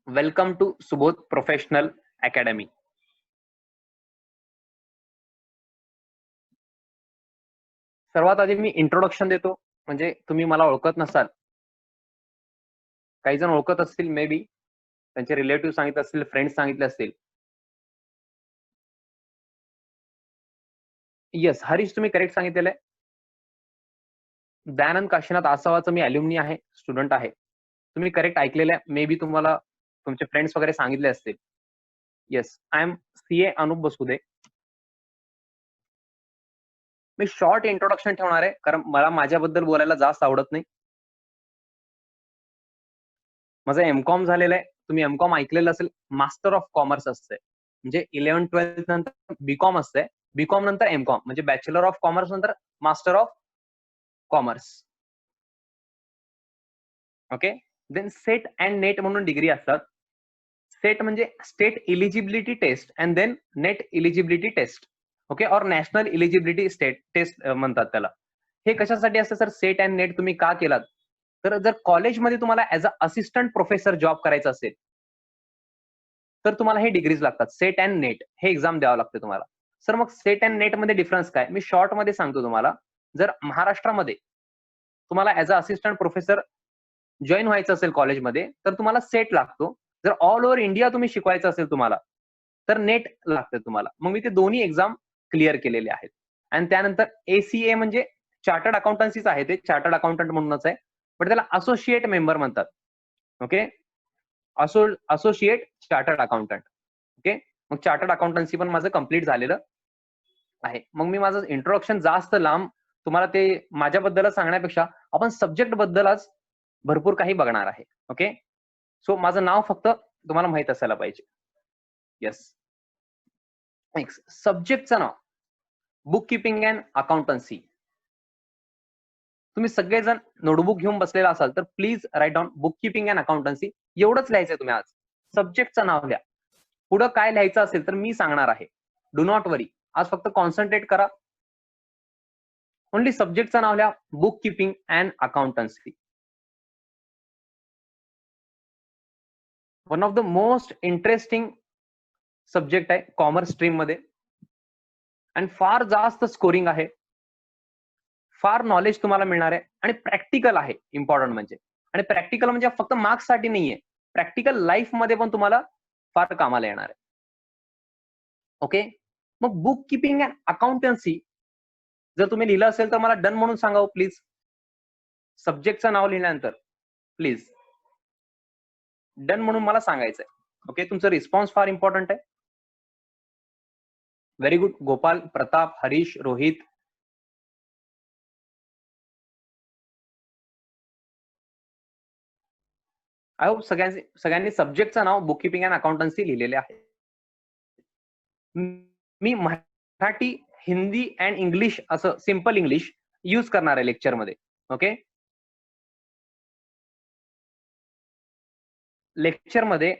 Welcome to Subodh professional academy. सर्वात आधी मी introduction देतो, म्हणजे तुम्ही मला ओळखत नसाल, काही जण ओळखत असतील, मे बी त्यांचे रिलेटिव्ह सांगितले असतील, फ्रेंड्स सांगितले असतील. येस, हरीश तुम्ही करेक्ट सांगितलेलं आहे. दयानंद काशीनाथ आसावाचं मी अल्युमिनी आहे, स्टुडंट आहे. तुम्ही करेक्ट ऐकलेलं आहे. मे बी तुम्हाला तुमचे फ्रेंड्स वगैरे सांगितले असतील. Yes, I am CA Anup Basude. मी शॉर्ट इंट्रोडक्शन ठेवणार आहे, कारण मला माझ्याबद्दल बोलायला जास्त आवडत नाही. माझं एमकॉम झालेलं आहे. तुम्ही एमकॉम ऐकलेलं असेल, मास्टर ऑफ कॉमर्स असते. म्हणजे 11-12 नंतर बीकॉम असते. बीकॉम नंतर एमकॉम, म्हणजे बॅचलर ऑफ कॉमर्स नंतर master of commerce. Okay. Then SET and NET म्हणून डिग्री असतात. सेट म्हणजे state eligibility test and then NET eligibility test. Okay, और नॅशनल इलिजिबिलिटी स्टेट टेस्ट म्हणतात त्याला. हे कशासाठी असतं सर? सेट अँड नेट तुम्ही का केलात? तर जर कॉलेजमध्ये तुम्हाला as a assistant professor job करायचा असेल, तर तुम्हाला हे डिग्रीज लागतात. सेट अँड नेट हे एक्झाम द्यावं लागते तुम्हाला. सर मग सेट अँड नेट मध्ये डिफरन्स काय? मी शॉर्ट मध्ये सांगतो तुम्हाला. जर महाराष्ट्रामध्ये तुम्हाला as a assistant professor join व्हायचं असेल कॉलेजमध्ये, तर तुम्हाला सेट लागतो. जर ऑल ओव्हर इंडिया तुम्ही शिकवायचं असेल तुम्हाला, तर नेट लागतं तुम्हाला. मग मी ते दोन्ही एक्झाम क्लिअर केलेले आहेत. आणि त्यानंतर ACA म्हणजे चार्टर्ड अकाउंटन्सीच आहे, ते चार्टर्ड अकाउंटंट म्हणूनच आहे, पण त्याला असोसिएट मेंबर म्हणतात. Okay, associate chartered accountant. Okay, मग चार्टर्ड अकाउंटन्सी पण माझं कम्प्लीट झालेलं आहे. मग मी माझं इंट्रोडक्शन जास्त लांब तुम्हाला ते माझ्याबद्दलच सांगण्यापेक्षा आपण सब्जेक्ट बद्दलच भरपूर काही बघणार आहे. ओके, सो माझं नाव फक्त तुम्हाला माहित असायला पाहिजे. येस. नेक्स्ट, सब्जेक्टचं नाव बुक किपिंग अँड अकाउंटन्सी. तुम्ही सगळेजण नोटबुक घेऊन बसलेला असाल तर please write down book keeping and accountancy. एवढंच लिहायचंय तुम्ही आज. सब्जेक्टचं नाव लिहा. पुढं काय लिहायचं असेल तर मी सांगणार आहे. डू नॉट वरी. आज फक्त कॉन्सन्ट्रेट करा. ओनली सब्जेक्टचं नाव लिहा, book keeping and accountancy. One of the most interesting subject आहे कॉमर्स स्ट्रीम मध्ये, आणि फार जास्त स्कोरिंग आहे, फार नॉलेज तुम्हाला मिळणार आहे, आणि प्रॅक्टिकल आहे इम्पॉर्टंट म्हणजे. आणि प्रॅक्टिकल म्हणजे फक्त मार्क्स साठी नाहीये, प्रॅक्टिकल लाईफ मध्ये पण तुम्हाला फार कामाला येणार आहे. ओके, मग बुक किपिंग अँड अकाउंटन्सी जर तुम्ही लिहिलं असेल तर मला डन म्हणून सांगा प्लीज. सब्जेक्टचं नाव लिहिल्यानंतर प्लीज डन म्हणून मला सांगायचंय. ओके, तुमचं रिस्पॉन्स फार इम्पॉर्टंट आहे. Very good. Gopal, Pratap, Harish, Rohit. I hope सगळ्यांनी सब्जेक्टचं नाव बुक किपिंग अँड अकाउंटन्सी लिहिलेले आहे. मी मराठी, हिंदी अँड इंग्लिश असं सिम्पल इंग्लिश यूज करणार आहे लेक्चरमध्ये. ओके, लेक्चरमध्ये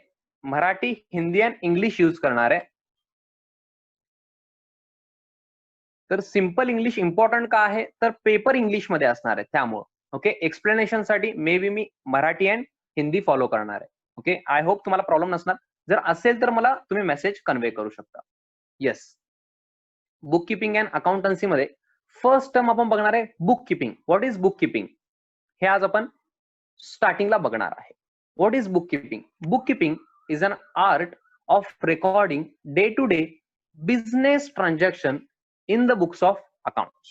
Marathi, Hindi and English use करणार आहे. तर सिम्पल इंग्लिश इम्पॉर्टंट का आहे? तर पेपर इंग्लिश मध्ये असणार आहे त्यामुळं. ओके, एक्सप्लेनेशन साठी may be me Marathi and Hindi follow करणार आहे. ओके, आय होप तुम्हाला प्रॉब्लेम नसणार. जर असेल तर मला तुम्ही मेसेज कन्वे करू शकता. Yes, book keeping and accountancy मध्ये फर्स्ट टर्म आपण बघणार आहे book keeping. What is book keeping हे आज आपण स्टार्टिंगला बघणार आहे. What is book keeping? Book keeping is an art of recording day to day business transaction in the books of accounts.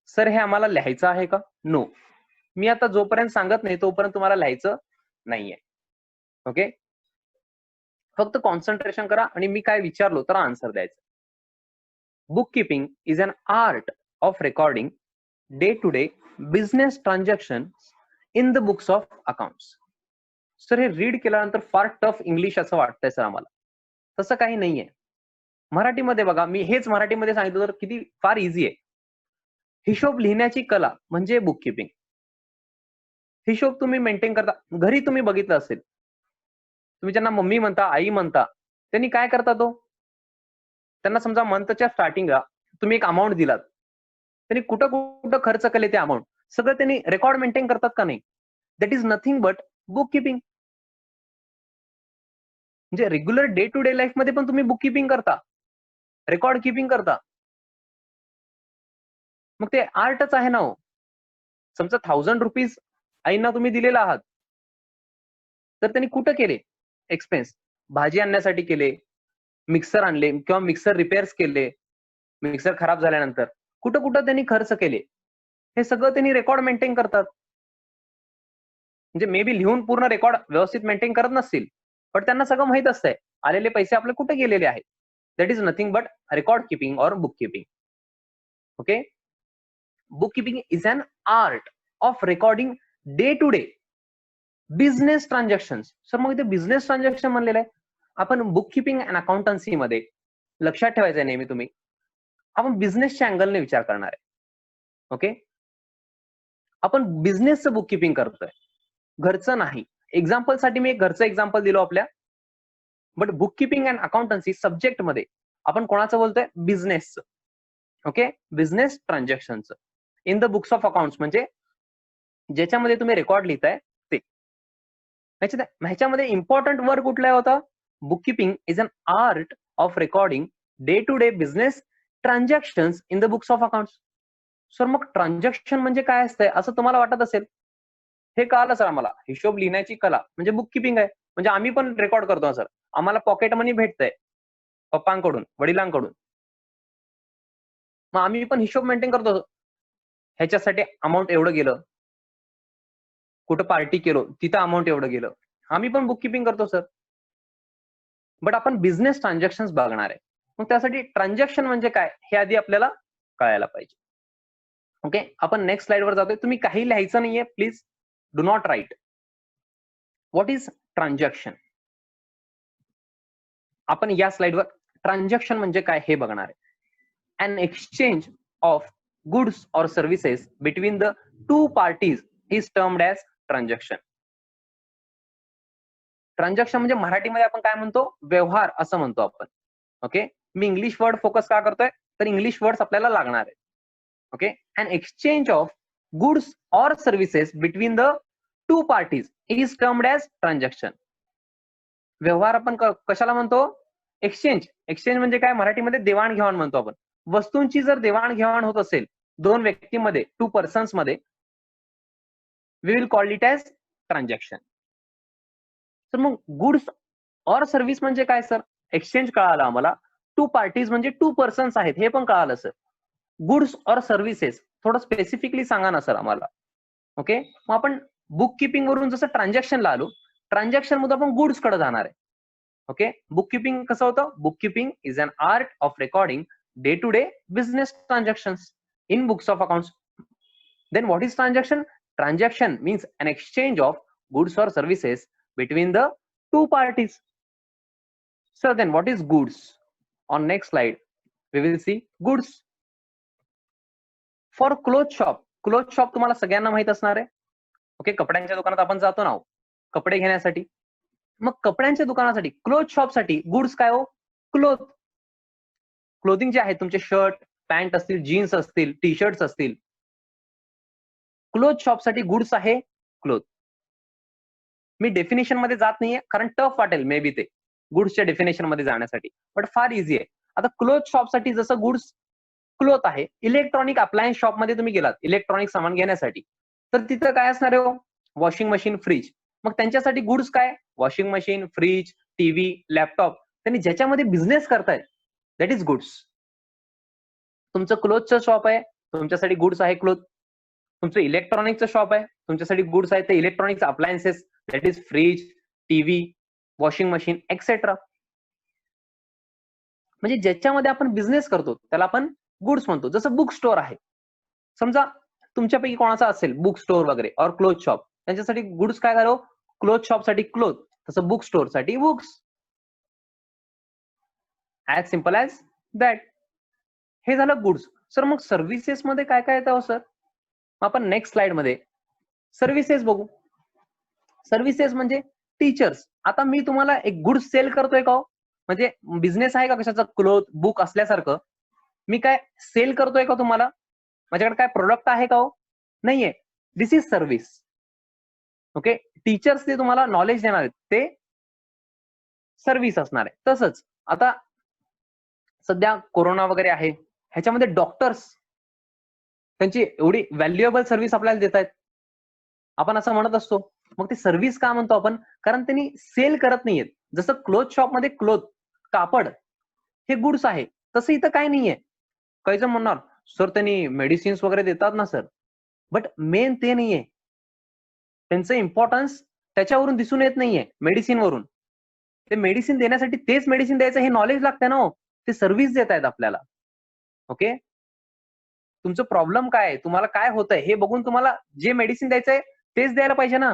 Sir हे आम्हाला लिहायचं आहे का? नो. मी आता जोपर्यंत सांगत नाही तोपर्यंत तुम्हाला लिहायचं नाहीये. ओके, फक्त कॉन्सन्ट्रेशन करा आणि मी काय विचारलो तर आन्सर द्यायचं. Book keeping is an art of recording day to day business transaction in the books of accounts. Sir हे रीड केल्यानंतर फार टफ इंग्लिश असं वाटतंय सर आम्हाला. तसं काही नाहीये. मराठीमध्ये बघा, मी हेच मराठीमध्ये सांगितलं तर किती फार इझी आहे. हिशोब लिहिण्याची कला म्हणजे बुक किपिंग. हिशोब तुम्ही मेंटेन करता. घरी तुम्ही बघितलं असेल, तुम्ही ज्यांना मम्मी म्हणता, आई म्हणता, त्यांनी काय करतात तो? त्यांना समजा मंथच्या स्टार्टिंगला तुम्ही एक अमाऊंट दिलात, त्यांनी कुठं कुठं खर्च केले ते अमाऊंट सगळं त्यांनी रेकॉर्ड मेंटेन करतात का नाही? That is nothing but book keeping. म्हणजे regular day to day life मध्ये पण तुम्ही बुक किपिंग करता, रेकॉर्ड किपिंग करता, मग ते आर्टच आहे ना हो. समजा 1000 रुपीज आईंना तुम्ही दिलेला आहात, तर त्यांनी कुठं केले एक्सपेन्स? भाजी आणण्यासाठी केले, मिक्सर आणले किंवा मिक्सर रिपेअर्स केले, मिक्सर खराब झाल्यानंतर कुठं कुठं त्यांनी खर्च केले, हे सगळं त्यांनी रेकॉर्ड मेंटेन करतात. म्हणजे मे बी लिहून पूर्ण रेकॉर्ड व्यवस्थित मेंटेन करत नसतील, पण त्यांना सगळं माहित असतंय आलेले पैसे आपले कुठे गेलेले आहेत. That is nothing but record keeping और book keeping. Okay, book keeping is an art of recording day to day business transaction. Sir मग इथे बिझनेस ट्रान्झॅक्शन म्हणलेलं आहे. आपण बुक किपिंग अँड अकाउंटन्सी मध्ये लक्षात ठेवायचं नेहमी तुम्ही, आपण बिझनेसच्या अँगलने विचार करणार आहे. ओके, आपण बिझनेसचं बुक किपिंग करतोय, घरचं नाही. एक्झाम्पल साठी मी एक घरचं एक्झाम्पल दिलो आपल्या, but book keeping and accountancy subject मध्ये आपण कोणाचं बोलतोय? बिझनेसचं. ओके, बिझनेस ट्रान्झॅक्शनचं in the books of accounts, म्हणजे ज्याच्यामध्ये तुम्ही रेकॉर्ड लिहिताय ते. ह्याच्यामध्ये इम्पॉर्टंट वर्ड कुठला होता? Book keeping is an art of recording day to day business transactions in the books of accounts. Sir मग ट्रान्झॅक्शन म्हणजे काय असतंय असं तुम्हाला वाटत असेल. हे कळालं सर आम्हाला, हिशोब लिहिण्याची कला म्हणजे बुक किपिंग आहे. म्हणजे आम्ही पण रेकॉर्ड करतो सर, आम्हाला पॉकेट मनी भेटतंय पप्पांकडून, वडिलांकडून, मग आम्ही पण हिशोब मेंटेन करतो. ह्याच्यासाठी अमाऊंट एवढं गेलं, कुठं पार्टी केलो तिथं अमाऊंट एवढं गेलं, आम्ही पण बुक किपिंग करतो सर. बट आपण बिझनेस ट्रान्झॅक्शन बघणार आहे, मग त्यासाठी ट्रान्झॅक्शन म्हणजे काय हे आधी आपल्याला कळायला पाहिजे. ओके, आपण नेक्स्ट स्लाइड वर जातोय. तुम्ही काही लिहायचं नाहीये, please do not write. What is transaction? आपण या स्लाइडवर ट्रान्झॅक्शन म्हणजे काय हे बघणार आहे. अन एक्सचेंज ऑफ गुड्स और services between the two parties is termed as transaction. Transaction म्हणजे मराठीमध्ये आपण काय म्हणतो? व्यवहार असं म्हणतो आपण. ओके, मी इंग्लिश वर्ड फोकस का करतोय? तर इंग्लिश वर्ड्स आपल्याला लागणार आहे. Okay, an exchange of goods और services between the two parties is termed as transaction. व्यवहार आपण कशाला म्हणतो? एक्सचेंज. एक्सचेंज म्हणजे काय? मराठीमध्ये देवाणघेवाण म्हणतो आपण. वस्तूंची जर देवाणघेवाण होत असेल दोन व्यक्तीमध्ये, टू पर्सन्स मध्ये, we will call it as transaction. तर मग गुड्स और सर्व्हिस म्हणजे काय सर? एक्सचेंज कळालं आम्हाला, टू पार्टीज म्हणजे टू पर्सन्स आहेत हे पण कळालं सर. गुड्स और सर्व्हिसेस थोडं स्पेसिफिकली सांगा ना सर आम्हाला. ओके, मग आपण बुक किपिंग वरून जसं ट्रान्झॅक्शनला आलो, ट्रान्झॅक्शन मध्ये आपण गुड्स कडे जाणार आहे. ओके, बुक किपिंग कसं होतं? Book keeping is an art of recording day to day business transactions in books of accounts. Then what is transaction? Transaction means an exchange of goods or services between the two parties. So then what is goods? On next slide we will see goods. For cloth shop, cloth shop तुम्हाला सगळ्यांना माहित असणार आहे. Okay, कपड्यांच्या दुकानात आपण जातो ना कपडे घेण्यासाठी. मग कपड्यांच्या दुकानासाठी, क्लोथ शॉप साठी गुड्स काय हो? क्लोथ. क्लोथिंग जे आहेत तुमचे शर्ट, पॅन्ट असतील, जीन्स असतील, टी शर्ट्स असतील. क्लोथ शॉप साठी गुड्स आहे क्लोथ. मी डेफिनेशन मध्ये जात नाहीये कारण टफ वाटेल मे बी ते गुड्सच्या डेफिनेशन मध्ये जाण्यासाठी, बट फार इझी आहे. आता क्लोथ शॉप साठी जसं गुड्स क्लोथ आहे, इलेक्ट्रॉनिक अप्लायन्स शॉप मध्ये तुम्ही गेलात इलेक्ट्रॉनिक सामान घेण्यासाठी, तर तिथं काय असणार आहे? Washing machine, fridge. मग त्यांच्यासाठी गुड्स काय? Washing machine, fridge, TV, laptop. त्यांनी ज्याच्यामध्ये बिझनेस करतायत दॅट इज गुड्स. तुमचं क्लोथचं शॉप आहे, तुमच्यासाठी गुड्स आहे क्लोथ. तुमचं इलेक्ट्रॉनिकचं शॉप आहे, तुमच्यासाठी गुड्स आहे ते electronics appliances, that is fridge, TV, washing machine etcetera. म्हणजे ज्याच्यामध्ये आपण बिझनेस करतो त्याला आपण गुड्स म्हणतो. जसं बुक स्टोअर आहे, समजा तुमच्यापैकी कोणाचा असेल बुक स्टोअर वगैरे और क्लोथ शॉप, त्यांच्यासाठी गुड्स काय झालं? क्लोथ शॉप साठी क्लोथ, तसं बुक स्टोअर साठी books. As simple as that. हे झालं गुड्स. सर मग सर्व्हिसेस मध्ये काय काय येतं सर? आपण नेक्स्ट स्लाइड मध्ये सर्व्हिसेस बघू. सर्व्हिसेस म्हणजे टीचर्स. आता मी तुम्हाला एक गुड्स सेल करतोय का? म्हणजे बिझनेस आहे का कशाचा? क्लोथ, बुक असल्यासारखं मी काय सेल करतोय का तुम्हाला? माझ्याकडे काय प्रोडक्ट आहे का? नाहीये. दिस इज सर्व्हिस. ओके, टीचर्स ते तुम्हाला नॉलेज देणार आहेत, ते सर्व्हिस असणार आहे. तसंच आता सध्या कोरोना वगैरे आहे, ह्याच्यामध्ये डॉक्टर्स त्यांची एवढी व्हॅल्युएबल सर्व्हिस आपल्याला देत आहेत. आपण असं म्हणत असतो. मग ती सर्व्हिस का म्हणतो आपण? कारण त्यांनी सेल करत नाहीयेत. जसं क्लोथ शॉपमध्ये कापड हे गुड्स आहे. तसं इथं काही नाहीये. काही जण म्हणणार, "सर त्यांनी मेडिसिन्स वगैरे देतात ना सर." बट मेन ते नाहीये. त्यांचं इम्पॉर्टन्स त्याच्यावरून दिसून येत नाहीये, मेडिसिनवरून. ते मेडिसिन देण्यासाठी तेच मेडिसिन द्यायचं हे नॉलेज लागतंय ना हो. ते सर्व्हिस देत आहेत आपल्याला. ओके. तुमचं प्रॉब्लेम काय आहे? तुम्हाला काय होतंय? हे बघून तुम्हाला जे मेडिसिन द्यायचंय तेच द्यायला पाहिजे ना.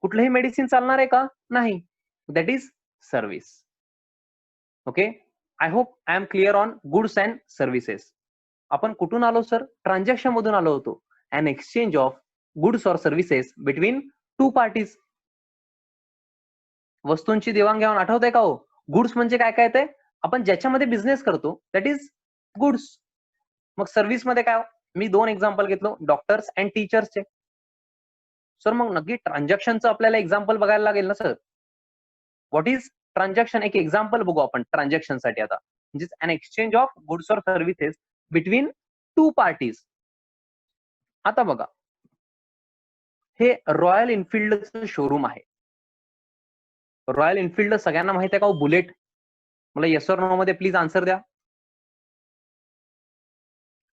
कुठलंही मेडिसिन चालणार आहे का? नाही. That is service. Okay. I hope I am clear on goods and services. आपण कुठून आलो सर? ट्रान्झॅक्शन मधून आलो होतो. An exchange of goods or services between two parties. वस्तूंची देवाणघेवाण आठवतंय का हो? गुड्स म्हणजे काय काय ते? आपण ज्याच्यामध्ये बिझनेस करतो दॅट इज गुड्स. मग सर्व्हिस मध्ये काय हो? मी 2 एक्झाम्पल घेतलो, डॉक्टर्स अँड टीचर्सचे. सर मग नक्की ट्रान्झॅक्शनचं आपल्याला एक्झाम्पल बघायला लागेल ना सर. What is transaction? एक एक्झाम्पल बघू आपण ट्रान्झॅक्शनसाठी आता. म्हणजे an exchange of goods or services between two parties. आता बघा, हे रॉयल एनफिल्डचं शोरूम आहे. रॉयल एनफिल्ड सगळ्यांना माहित आहे का हो? बुलेट. मला येस ऑर नो मध्ये प्लीज आन्सर द्या.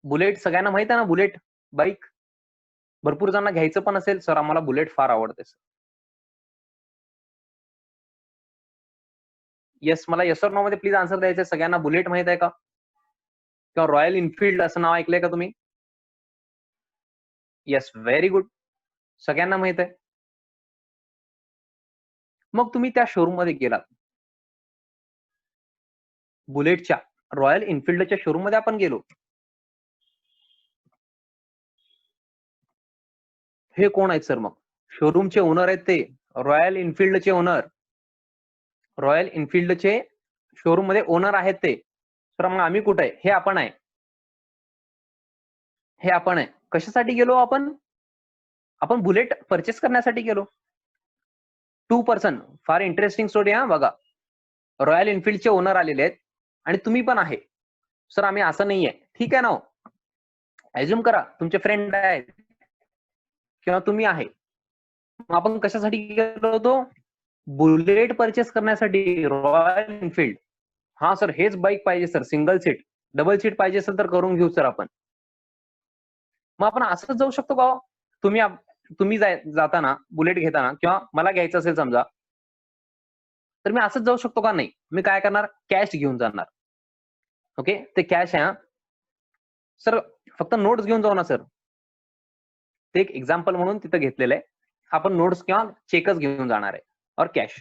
बुलेट सगळ्यांना माहित आहे ना, बुलेट बाईक. भरपूर जणांना घ्यायचं पण असेल, सर आम्हाला बुलेट फार आवडते सर. येस, मला येस ऑर नो मध्ये प्लीज आन्सर द्यायचं. सगळ्यांना बुलेट माहित आहे का? किंवा रॉयल एनफिल्ड असं नाव ऐकलंय का तुम्ही? Yes, very good. सगळ्यांना माहित आहे. मग तुम्ही त्या शोरूम मध्ये गेलात. बुलेटच्या, रॉयल एनफिल्डच्या शोरूम मध्ये आपण गेलो. हे कोण आहेत सर मग? शोरूमचे ओनर आहेत ते. रॉयल एनफिल्डचे ओनर. रॉयल एनफिल्डचे शोरूम मध्ये ओनर आहेत ते. तर मग आम्ही कुठे आहे? हे आपण आहे. हे आपण आहे. कशासाठी गेलो आपण? आपण बुलेट परचेस करण्यासाठी गेलो. 2 पर्सन. फार इंटरेस्टिंग स्टोरी हा बघा. रॉयल एनफिल्डचे ओनर आलेले आहेत आणि तुम्ही पण आहे. सर आम्ही असं नाहीये. ठीक आहे ना. अज्युम करा तुमचे फ्रेंड आहेत किंवा तुम्ही आहे. मग आपण कशासाठी गेलो होतो? बुलेट परचेस करण्यासाठी. Royal Enfield. हा सर हेच बाईक पाहिजे sir, single seat. Double seat पाहिजे असेल तर करून घेऊ सर आपण. मग आपण असंच जाऊ शकतो का? तुम्ही तुम्ही जाताना बुलेट घेताना किंवा मला घ्यायचं असेल समजा, तर मी असंच जाऊ शकतो का? नाही. मी काय करणार? कॅश घेऊन जाणार. ओके. ते कॅश आहे. सर फक्त नोट्स घेऊन जाऊ ना सर. ते एक एक्झाम्पल म्हणून तिथं घेतलेलं आहे. आपण नोट्स किंवा चेकच घेऊन जाणार आहे और कॅश.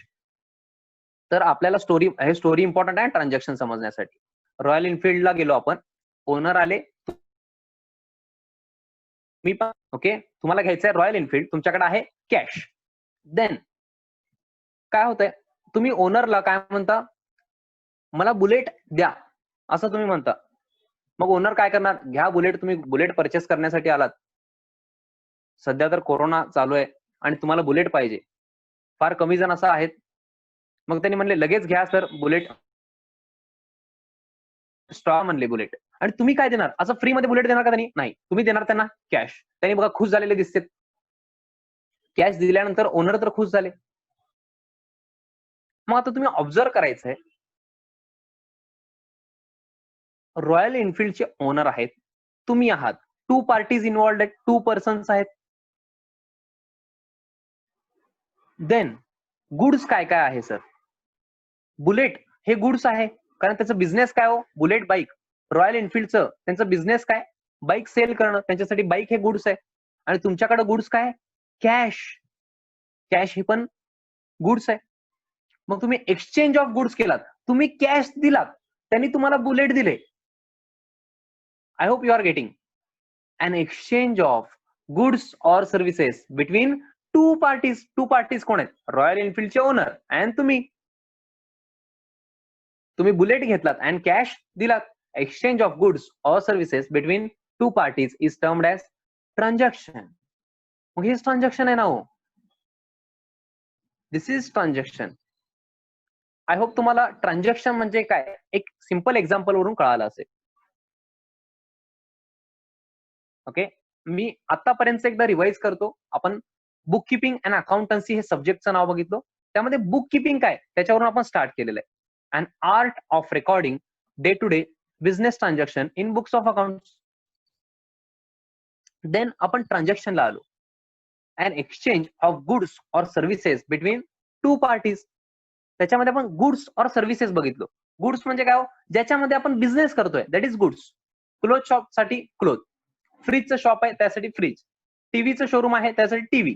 तर आपल्याला हे स्टोरी इम्पॉर्टंट आहे ट्रान्झॅक्शन समजण्यासाठी. रॉयल एनफिल्डला गेलो आपण. ओनर आले. मी पण ओके. तुम्हाला घ्यायचंय रॉयल एनफिल्ड. तुमच्याकडे आहे कॅश. देन काय होतंय? तुम्ही ओनरला काय म्हणता? मला बुलेट द्या, असं तुम्ही म्हणता. मग ओनर काय करणार? घ्या बुलेट. तुम्ही बुलेट परचेस करण्यासाठी आलात. सध्या तर कोरोना चालू आहे आणि तुम्हाला बुलेट पाहिजे. फार कमी जण असं आहेत. मग त्यांनी म्हणले लगेच घ्या सर बुलेट. स्ट्रॉ म्हणले बुलेट. आणि तुम्ही काय देणार? असं फ्री मध्ये बुलेट देणार का त्यांनी? नाही. तुम्ही देणार त्यांना कॅश. त्यांनी बघा खुश झालेले दिसते. कॅश दिल्यानंतर ओनर तर खुश झाले. मग आता तुम्ही ऑब्झर्व करायचंय. रॉयल एनफिल्डचे ओनर आहेत. तुम्ही आहात. 2 पार्टीज इन्व्हॉल्ड आहेत. 2 पर्सन्स आहेत. देन गुड्स काय काय आहे सर? बुलेट हे गुड्स आहे. कारण त्याचा बिझनेस काय हो? Bullet bike. रॉयल एनफिल्डचं त्यांचा बिझनेस काय? बाईक सेल करणं. त्यांच्यासाठी बाईक हे गुड्स आहे. आणि तुमच्याकडे गुड्स काय? कॅश. कॅश हे पण गुड्स आहे. मग तुम्ही एक्सचेंज ऑफ गुड्स केलात. तुम्ही कॅश दिलात. त्यांनी तुम्हाला बुलेट दिले. I hope you are getting. An exchange of goods or services between two parties. Two parties कोण आहेत? रॉयल एनफिल्डचे ओनर अँड तुम्ही. तुम्ही बुलेट घेतलात अँड कॅश दिलात. Exchange of goods or services between two parties is termed as transaction. मग हेच transaction आहे ना हो. This is transaction. I hope तुम्हाला ट्रान्झॅक्शन म्हणजे काय एक सिंपल एक्झाम्पल वरून कळालं असेल. ओके, मी आतापर्यंत एकदा रिवाइज करतो. आपण बुक किपिंग अँड अकाउंटन्सी हे सब्जेक्टचं नाव बघितलं. त्यामध्ये बुक किपिंग काय त्याच्यावरून आपण स्टार्ट केलेलं आहे. And art of recording day to day business transaction in books of accounts. Then आपण ट्रान्झॅक्शनला आलो. And exchange of goods or services between two parties. त्याच्यामध्ये आपण गुड्स ऑर सर्व्हिसेस बघितलो. गुड्स म्हणजे काय, ज्याच्यामध्ये आपण बिझनेस करतोय that is goods. Cloth shop साठी क्लोथ, फ्रीजचं शॉप आहे त्यासाठी फ्रीज, टीव्हीचं शोरूम आहे त्यासाठी टीव्ही.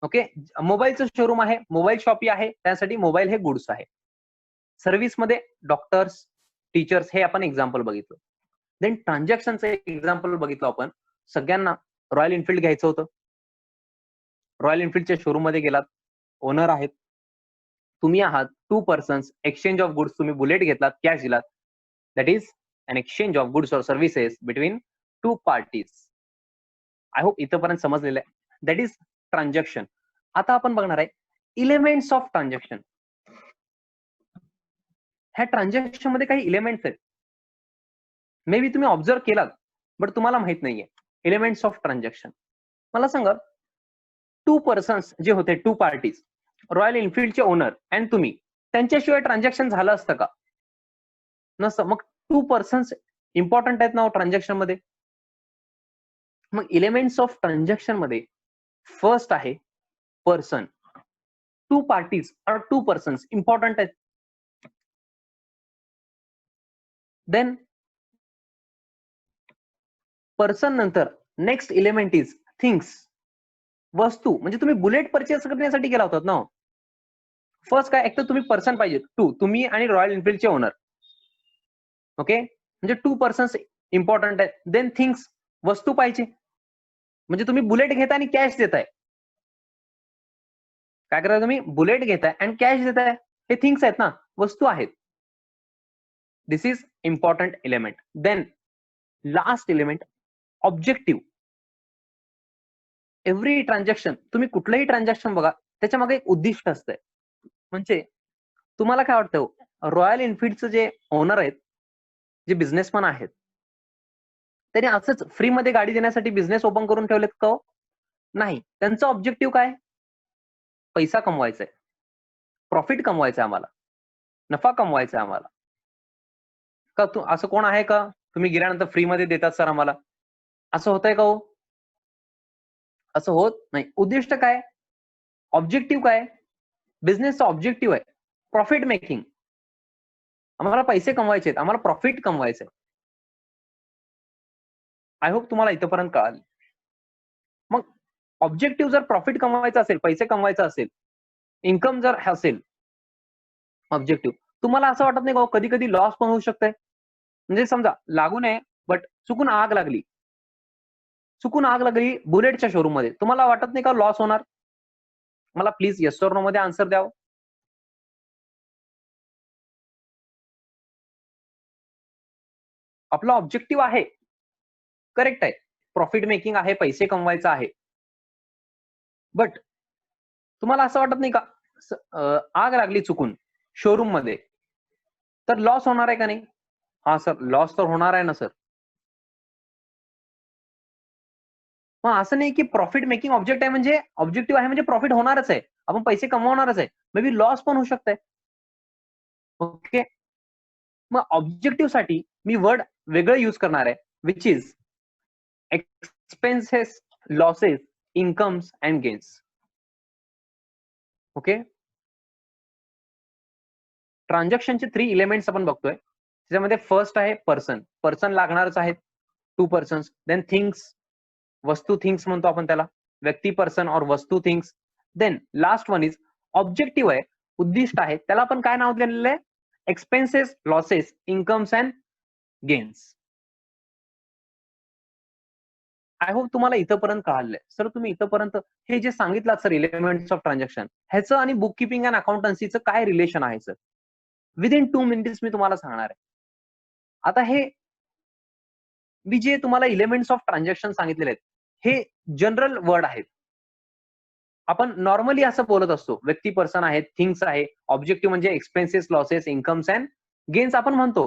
ओके, मोबाईलचं शोरूम आहे, मोबाईल शॉपी आहे त्यासाठी मोबाईल हे गुड्स आहे. सर्व्हिस मध्ये डॉक्टर्स, टीचर्स हे आपण एक्झाम्पल बघितलं. देन ट्रान्झॅक्शनचं एक एक्झाम्पल बघितलं आपण. सगळ्यांना रॉयल एनफिल्ड घ्यायचं होतं. रॉयल एनफिल्डच्या शोरूम मध्ये गेलात, ओनर आहेत तुम्ही आहात, 2 पर्सन्स, एक्सचेंज ऑफ गुड्स, तुम्ही बुलेट घेतलात, कॅश दिलात, that is an exchange of goods or services between two parties. I hope इथंपर्यंत समजलेलं आहे. That is transaction. आता आपण बघणार आहे इलेमेंट्स ऑफ ट्रान्झॅक्शन. ह्या ट्रान्झॅक्शन मध्ये काही इलेमेंट्स आहेत, मे बी तुम्ही ऑब्झर्व केलात बट तुम्हाला माहित नाहीये. एलिमेंट्स ऑफ ट्रान्झॅक्शन मला सांगा. 2 पर्सन्स जे होते, 2 पार्टीज, रॉयल एनफिल्डचे ओनर अँड तुम्ही, त्यांच्याशिवाय ट्रान्झॅक्शन झालं असतं का? नसतं. मग 2 पर्सन्स इम्पॉर्टंट आहेत ना ट्रान्झॅक्शन मध्ये. मग एलिमेंट्स ऑफ ट्रान्झॅक्शन मध्ये फर्स्ट आहे पर्सन. 2 पार्टीज और 2 पर्सन्स इम्पॉर्टंट आहेत. देन पर्सन नंतर नेक्स्ट एलिमेंट इज थिंग्स, वस्तू. म्हणजे तुम्ही बुलेट परचेस करण्यासाठी गेला होतात ना. फर्स्ट काय, एक तर तुम्ही पर्सन पाहिजे, 2, तुम्ही आणि रॉयल एनफिल्डचे ओनर. ओके, म्हणजे 2 पर्सन्स इम्पॉर्टंट आहेत. देन थिंग्स, वस्तू पाहिजे. म्हणजे तुम्ही बुलेट घेताय आणि कॅश देताय. काय करायचं तुम्ही, बुलेट घेताय आणि कॅश देताय. हे थिंग्स आहेत ना, वस्तू आहेत. This is important element. Then last element objective. Every transaction, तुम्ही कुठलंही ट्रान्झॅक्शन बघा, त्याच्या मागे एक उद्दिष्ट असतंय. म्हणजे तुम्हाला काय वाटतं, रॉयल एनफिल्डचं जे ओनर आहेत, जे बिझनेसमॅन आहेत, त्यांनी असंच फ्रीमध्ये गाडी देण्यासाठी बिझनेस ओपन करून ठेवलेत का? नाही. त्यांचं ऑब्जेक्टिव्ह काय, पैसा कमवायचा आहे, प्रॉफिट कमवायचा आहे आम्हाला, नफा कमवायचा आहे आम्हाला. का असं कोण आहे का, तुम्ही गेल्यानंतर फ्रीमध्ये देतात सर आम्हाला, असं होतंय का हो? असं होत नाही. उद्दिष्ट काय, ऑब्जेक्टिव्ह काय, बिझनेसचा ऑब्जेक्टिव्ह आहे प्रॉफिट मेकिंग. आम्हाला पैसे कमवायचे आहेत, आम्हाला प्रॉफिट कमवायचं आहे. आय होप तुम्हाला इथंपर्यंत कळालं. मग ऑब्जेक्टिव्ह जर प्रॉफिट कमवायचा असेल, पैसे कमवायचा असेल, इन्कम जर असेल ऑब्जेक्टिव्ह, तुम्हाला असं वाटत नाही का कधी कधी लॉस पण होऊ शकतंय? म्हणजे समजा लागू नये बट चुकून आग लागली, बुलेटच्या शोरूम मध्ये, तुम्हाला वाटत नाही का लॉस होणार? मला प्लीज येस और नो मध्ये आन्सर द्यावं. आपला ऑब्जेक्टिव्ह आहे, करेक्ट आहे, प्रॉफिट मेकिंग आहे, पैसे कमवायचं आहे. बट तुम्हाला असं वाटत नाही का आग लागली चुकून शोरूम मध्ये, तर लॉस होणार आहे का नाही? हा सर, लॉस तर होणार आहे ना सर. मग असं नाही की प्रॉफिट मेकिंग ऑब्जेक्टिव्ह आहे म्हणजे प्रॉफिट होणारच आहे, आपण पैसे कमवणारच आहे, मे बी लॉस पण होऊ शकतंय. ओके, मग ऑब्जेक्टिव्ह साठी मी वर्ड वेगळं यूज करणार आहे, which is expenses, losses, incomes and gains. Okay, ट्रान्झॅक्शनचे 3 एलिमेंट्स आपण बघतोय. त्याच्यामध्ये फर्स्ट आहे पर्सन, पर्सन लागणारच आहेत, 2 पर्सन्स. देन थिंग्स, वस्तू, थिंग्स म्हणतो आपण त्याला, व्यक्ती, पर्सन और वस्तू, things. Then last one is objective आहे, उद्दिष्ट आहे, त्याला आपण काय नाव दिलेलं आहे, expenses, losses, incomes and gains. I hope तुम्हाला इथंपर्यंत कळालंय. सर तुम्ही इथंपर्यंत हे जे सांगितलं सर एलिमेंट्स ऑफ ट्रान्झॅक्शन, ह्याचं आणि बुक किपिंग अँड अकाउंटन्सीचं काय रिलेशन आहे सर? विदिन 2 मिनिट्स मी तुम्हाला सांगणार आहे. आता हे मी जे तुम्हाला एलिमेंट्स ऑफ ट्रान्झॅक्शन सांगितलेले आहेत, हे जनरल वर्ड आहेत. आपण नॉर्मली असं बोलत असतो, व्यक्ती पर्सन आहे, थिंग्स आहे, ऑब्जेक्टिव्ह म्हणजे expenses, losses, incomes and gains आपण म्हणतो.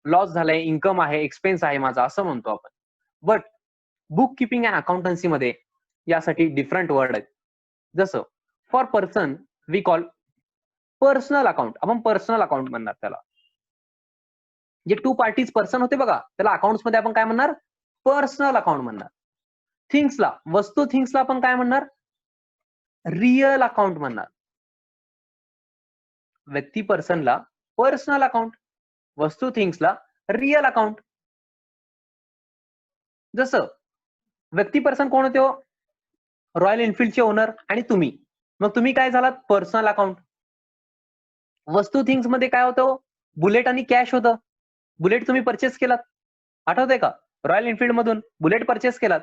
लॉस झालाय, इन्कम आहे, एक्सपेन्स आहे माझा असं म्हणतो आपण. But book keeping and accountancy मध्ये यासाठी डिफरंट वर्ड आहेत. जसं for person we call personal account. आपण पर्सनल अकाउंट म्हणणार त्याला. जे टू पार्टीज पर्सन होते बघा, त्याला अकाउंट्स मध्ये आपण काय म्हणणार? पर्सनल अकाउंट म्हणणार. थिंग्सला, वस्तू थिंग्सला आपण काय म्हणणार? रिअल अकाउंट म्हणणार. व्यक्ती पर्सनला पर्सनल अकाउंट, वस्तू थिंग्सला रिअल अकाउंट. जसं व्यक्ती पर्सन कोण होते? रॉयल एनफिल्डचे ओनर आणि तुम्ही. मग तुम्ही काय झालात? Personal account. वस्तू थिंग्स मध्ये काय होतं? बुलेट आणि कॅश होतं. बुलेट तुम्ही परचेस केलात, आठवतंय का? रॉयल एनफिल्ड मधून बुलेट परचेस केलात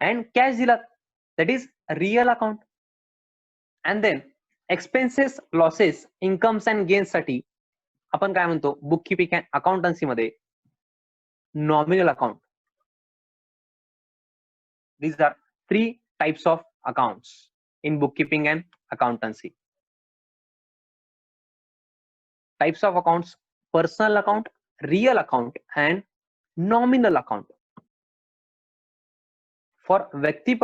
अँड कॅश दिलात. That is real account. And then expenses, losses, incomes and gains साठी आपण काय म्हणतो? बुक किपिंग अँड अकाउंटन्सी मध्ये nominal account. These are three types of accounts in bookkeeping and accountancy. Types of accounts: personal account, real account and nominal account. For व्यक्ती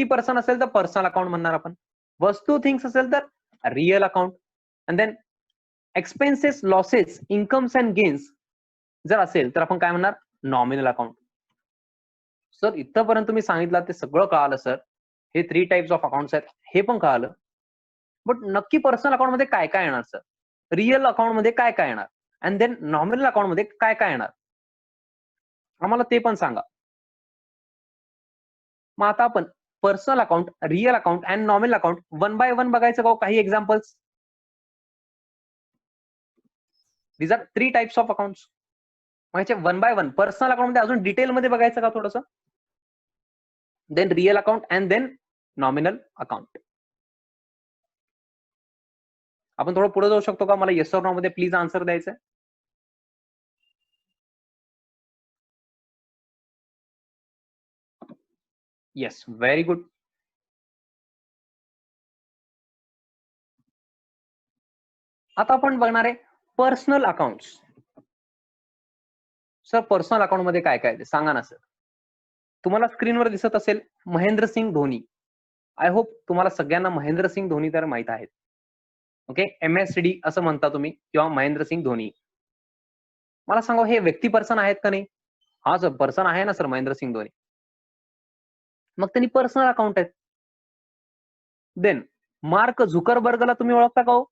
person असेल तर personal account म्हणणार आपण. वस्तू थिंग्स असेल तर real account. And then expenses, losses, incomes and gains जर असेल तर आपण काय म्हणणार? Nominal account. सर इथपर्यंत तुम्ही सांगितलं ते सगळं कळालं सर. हे 3 टाइप्स ऑफ अकाउंट्स आहेत हे पण कळालं. बट नक्की पर्सनल अकाउंट मध्ये काय काय येणार सर? रिअल अकाउंट मध्ये काय काय येणार? अँड देन नॉमिनल अकाउंट मध्ये काय काय येणार? आम्हाला ते पण सांगा. मग आता आपण personal account, real account and nominal account one by one बघायचं का? काही examples. These are 3 types of accounts. म्हणजे one by one personal account मध्ये अजून डिटेल मध्ये बघायचं का थोडंसं? Then real account and then nominal account. आपण थोडं पुढे जाऊ शकतो का? मला येस ऑर नो मध्ये प्लीज आन्सर द्यायचं. Yes, very good. आता आपण बघणार आहे personal accounts. Sir personal account मध्ये काय काय ते सांगा ना सर. तुम्हाला स्क्रीनवर दिसत असेल महेंद्रसिंग धोनी. आय होप तुम्हाला सगळ्यांना महेंद्रसिंग धोनी तर माहित आहेत. ओके, MSD असं म्हणता तुम्ही किंवा महेंद्रसिंग धोनी. मला सांगा हे व्यक्ती पर्सन आहेत का नाही? हा सर पर्सन आहे ना सर महेंद्रसिंग धोनी. मग त्यांनी पर्सनल अकाउंट आहेत. देन मार्क झुकरबर्गला तुम्ही ओळखता का हो?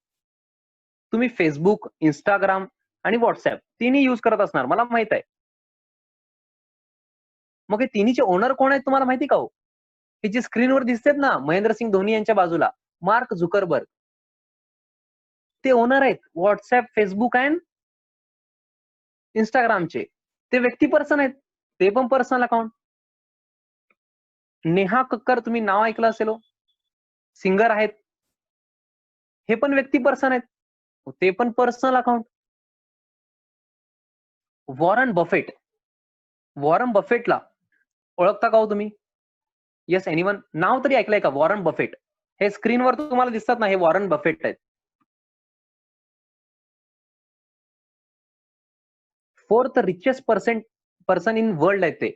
तुम्ही फेसबुक, इंस्टाग्राम आणि व्हॉट्सअप तिन्ही युज करत असणार मला माहित आहे. मग हे तिन्हीचे ओनर कोण आहेत तुम्हाला माहिती का हो? हे जे स्क्रीनवर दिसतात ना महेंद्रसिंग धोनी यांच्या बाजूला, मार्क झुकरबर्ग, ते ओनर आहेत व्हॉट्सअप, फेसबुक अँड इंस्टाग्रामचे. ते व्यक्ती पर्सन आहेत, ते पण पर्सनल अकाउंट. नेहा कक्कर तुम्ही नाव ऐकलं असेल हो, सिंगर आहेत, हे पण व्यक्ती पर्सन आहेत, ते पण पर्सनल अकाउंट. वॉरन बफेटला ओळखता का हो तुम्ही? येस, एनीवन नाव तरी ऐकलंय का वॉरन बफेट? हे स्क्रीनवर तुम्हाला दिसतात ना, हे वॉरन बफेट आहेत. 4th richest person in world आहेत ते.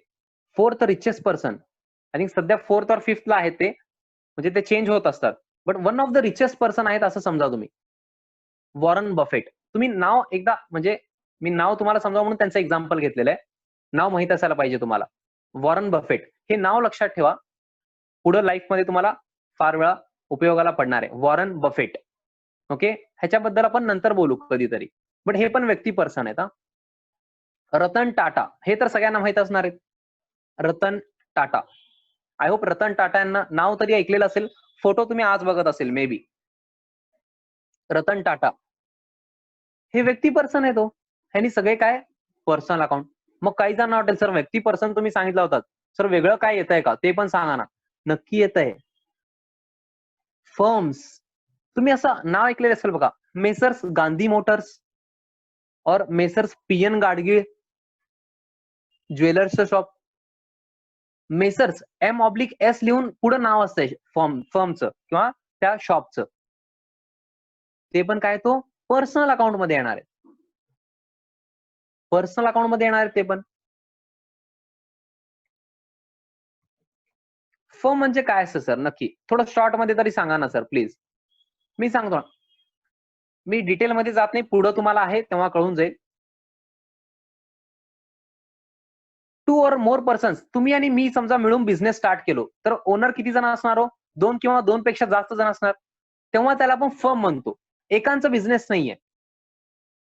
4th richest person. I think सध्या 4th और 5th ला आहेत ते, म्हणजे ते चेंज होत असतात. But one of the richest person आहेत असं समजा तुम्ही. Warren Buffett. तुम्ही नाव एकदा म्हणजे मी नाव तुम्हाला समजा म्हणून त्यांचं एक्झाम्पल घेतलेलं आहे. नाव माहित असायला पाहिजे तुम्हाला. वॉरन बफेट हे नाव लक्षात ठेवा. पुढे लाईफमध्ये तुम्हाला फार वेळा उपयोगाला पडणार आहे. Warren Buffett. ओके, ह्याच्याबद्दल आपण नंतर बोलू कधीतरी. बट हे पण व्यक्ती पर्सन आहेत. रतन टाटा हे तर सगळ्यांना माहित असणार आहेत. रतन टाटा. आय होप रतन टाटा यांना नाव तरी ऐकलेलं असेल. फोटो तुम्ही आज बघत असेल मे बी. रतन टाटा हे व्यक्ती पर्सन आहे तो. ह्यांनी सगळे काय? Personal account. मग काही जण वाटेल सर व्यक्ती पर्सन तुम्ही सांगितलं होतात, सर वेगळं काय येत आहे का ते पण सांगा ना. नक्की येत आहे. फर्म्स. तुम्ही असं नाव ऐकलेलं असेल बघा, मेसर्स गांधी मोटर्स और मेसर्स PN गाडगीळ ज्वेलर्सचं शॉप. मेसर्स M/S लिहून पुढे नाव असतंय फर्मचं किंवा त्या शॉपचं, ते पण काय तो पर्सनल अकाउंट मध्ये येणार आहे. पर्सनल अकाउंट मध्ये येणार आहे ते पण. फर्म म्हणजे काय असतं सर नक्की? थोडं शॉर्ट मध्ये तरी सांगा ना सर प्लीज. मी सांगतो ना. मी डिटेल मध्ये जात नाही, पुढं तुम्हाला आहे तेव्हा कळून जाईल. 2 or more पर्सन्स, तुम्ही आणि मी समजा मिळून बिझनेस स्टार्ट केलो, तर ओनर किती जण असणार हो? 2 किंवा 2 पेक्षा जास्त जण असणार. तेव्हा त्याला आपण फर्म म्हणतो. एकांचा बिझनेस नाहीये.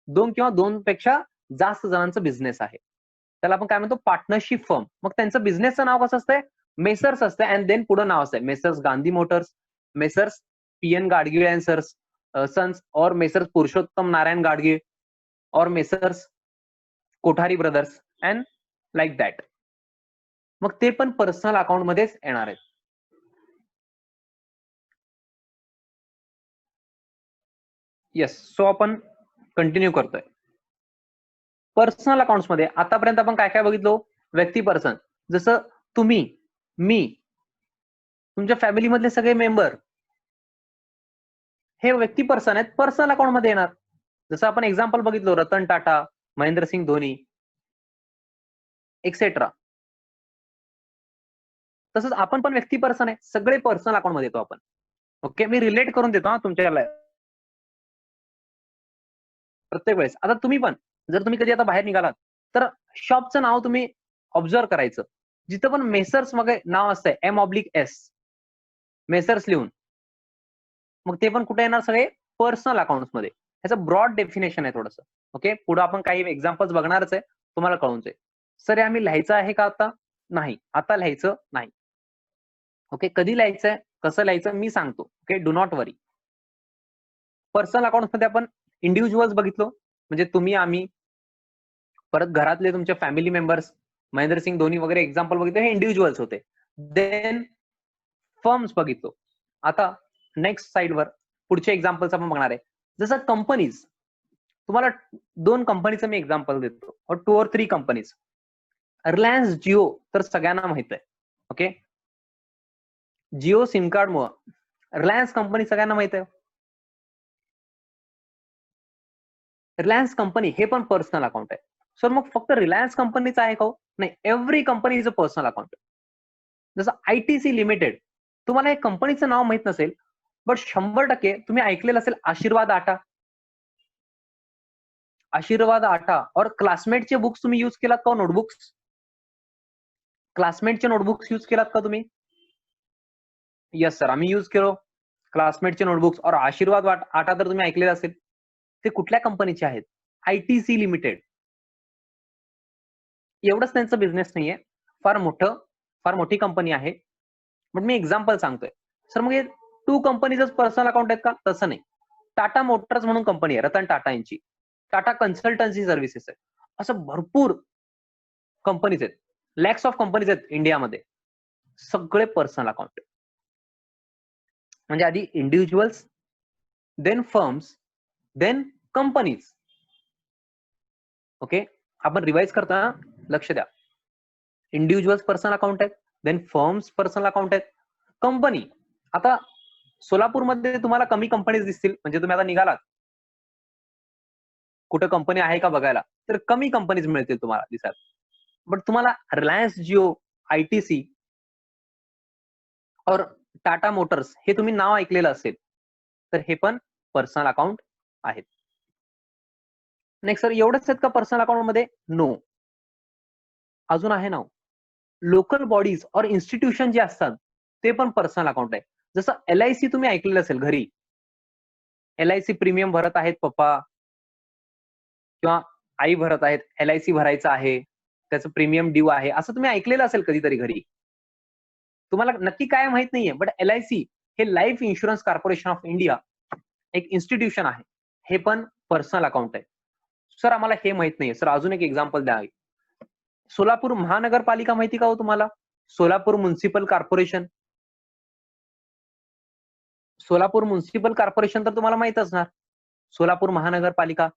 2 किंवा 2 पेक्षा जास्त जणांचा बिझनेस आहे. त्याला आपण काय म्हणतो? Partnership firm. मग त्यांचं बिझनेसचं नाव कसं असतंय? मेसर्स असतं अँड देन पुढे नाव असतंय. Messrs Gandhi motors, messrs PN Gadgil and sons और मेसर्स पुरुषोत्तम नारायण गाडगीळ और messrs Kothari brothers and like that. मग ते पण पर्सनल अकाउंट मध्येच येणार आहेत. येस, सो आपण कंटिन्यू करतोय. पर्सनल अकाउंट्स मध्ये आतापर्यंत आपण काय काय बघितलो? व्यक्ती पर्सन, जसं तुम्ही, मी, तुमच्या फॅमिली मधले सगळे मेंबर, हे व्यक्ती पर्सन आहेत, पर्सनल अकाउंट मध्ये येणार. जसं आपण एक्झाम्पल बघितलो, रतन टाटा, महेंद्रसिंग धोनी एक्सेट्रा. तसंच आपण पण व्यक्ती पर्सन आहे, सगळे पर्सनल अकाउंट मध्ये येतो आपण. ओके, मी रिलेट करून देतो तुमच्या प्रत्येक वेळेस. आता तुम्ही पण जर तुम्ही कधी आता बाहेर निघालात, तर शॉपचं नाव तुम्ही ऑब्झर्व्ह करायचं. जिथं पण मेसर्स मग नाव असतंय M/S, मेसर्स लिहून, मग ते पण कुठे येणार? सगळे पर्सनल अकाउंट्स मध्ये. ह्याचं ब्रॉड डेफिनेशन आहे थोडंसं. ओके, पुढे आपण काही एक्झाम्पल्स बघणारच आहे, तुम्हाला कळून जाईल. सर हे आम्ही लिहायचं आहे का आता? नाही, आता लिहायचं नाही. ओके, कधी लिहायचंय, कसं लिहायचं मी सांगतो. Okay, do not worry. Personal account मध्ये आपण इंडिव्हिज्युअल्स बघितलो, म्हणजे तुम्ही, आम्ही, परत घरातले तुमचे फॅमिली मेंबर्स, महेंद्रसिंग धोनी वगैरे एक्झाम्पल बघितले, हे इंडिव्हिज्युअल्स होते. देन फर्म्स बघितलो. आता नेक्स्ट साइडवर पुढचे एक्झाम्पल्स आपण बघणार आहे. जसं कंपनीज, तुम्हाला 2 कंपनीचं मी एक्झाम्पल देतो, 2 or 3 कंपनीज. रिलायन्स जिओ तर सगळ्यांना माहित आहे. ओके, जिओ सिम कार्ड मुळे रिलायन्स कंपनी सगळ्यांना माहित आहे. रिलायन्स कंपनी हे पण पर्सनल अकाउंट आहे. सर मग फक्त रिलायन्स कंपनीचं आहे का? नाही, every company is a personal account. जसं ITC लिमिटेड, तुम्हाला हे कंपनीचं नाव माहित नसेल, बट 100% तुम्ही ऐकलेलं असेल आशीर्वाद आटा. आशीर्वाद आटा और क्लासमेटचे बुक्स तुम्ही यूज केलात का? नोटबुक्स, क्लासमेटचे नोटबुक्स यूज केलात का तुम्ही? येस सर, आम्ही यूज केलो क्लासमेटचे नोटबुक्स. और आशीर्वाद आटा तर तुम्ही ऐकलेलं असेल. ते कुठल्या कंपनीचे आहेत? ITC limited. एवढंच त्यांचं बिझनेस नाहीये, फार मोठी कंपनी आहे. बट मी एक्झाम्पल सांगतोय. सर मग हे 2 कंपनीजच पर्सनल अकाउंट आहेत का? तसं नाही. टाटा मोटर्स म्हणून कंपनी आहे, रतन टाटा यांची. टाटा कन्सल्टन्सी सर्व्हिसेस आहे. असं भरपूर कंपनीज आहेत. लॅक्स ऑफ कंपनीज आहेत इंडियामध्ये. सगळे पर्सनल अकाउंट. म्हणजे आधी individuals, then firms, then companies. Okay, आपण रिवाइज करताना लक्ष द्या. इंडिव्हिज्युअल्स पर्सनल अकाउंट आहेत, देन फर्म्स पर्सनल अकाउंट आहेत, कंपनी. आता सोलापूरमध्ये तुम्हाला कमी कंपनीज दिसतील, म्हणजे तुम्ही आता निघालात कुठं कंपनी आहे का बघायला, तर कमी कंपनीज मिळतील तुम्हाला दिसायला. बट तुम्हाला रिलायन्स जिओ, ITC और टाटा मोटर्स हे तुम्ही नाव ऐकलेलं असेल, तर हे पण पर्सनल अकाउंट आहेत. नेक्स्ट सर, एवढंच आहेत का पर्सनल अकाउंट मध्ये? नो, अजून आहे ना. लोकल बॉडीज और इन्स्टिट्यूशन जे असतात ते पण पर्सनल अकाउंट आहे. जसं LIC तुम्ही ऐकलेलं असेल, घरी LIC प्रीमियम भरत आहेत पप्पा किंवा आई भरत आहेत, LIC भरायचं आहे, त्याचं प्रीमियम ड्यू आहे, असं तुम्ही ऐकलेलं असेल कधीतरी घरी. तुम्हाला नक्की काय माहित नाहीये, बट LIC हे life insurance corporation of India एक इन्स्टिट्यूशन आहे. हे पण पर्सनल अकाउंट आहे. सर आम्हाला हे माहित नाहीये. सर अजून एक एक्झाम्पल द्या. सोलापूर महानगरपालिका माहिती का हो तुम्हाला? Solapur municipal corporation. Solapur municipal corporation तर तुम्हाला माहित असणार. सोलापूर महानगरपालिका.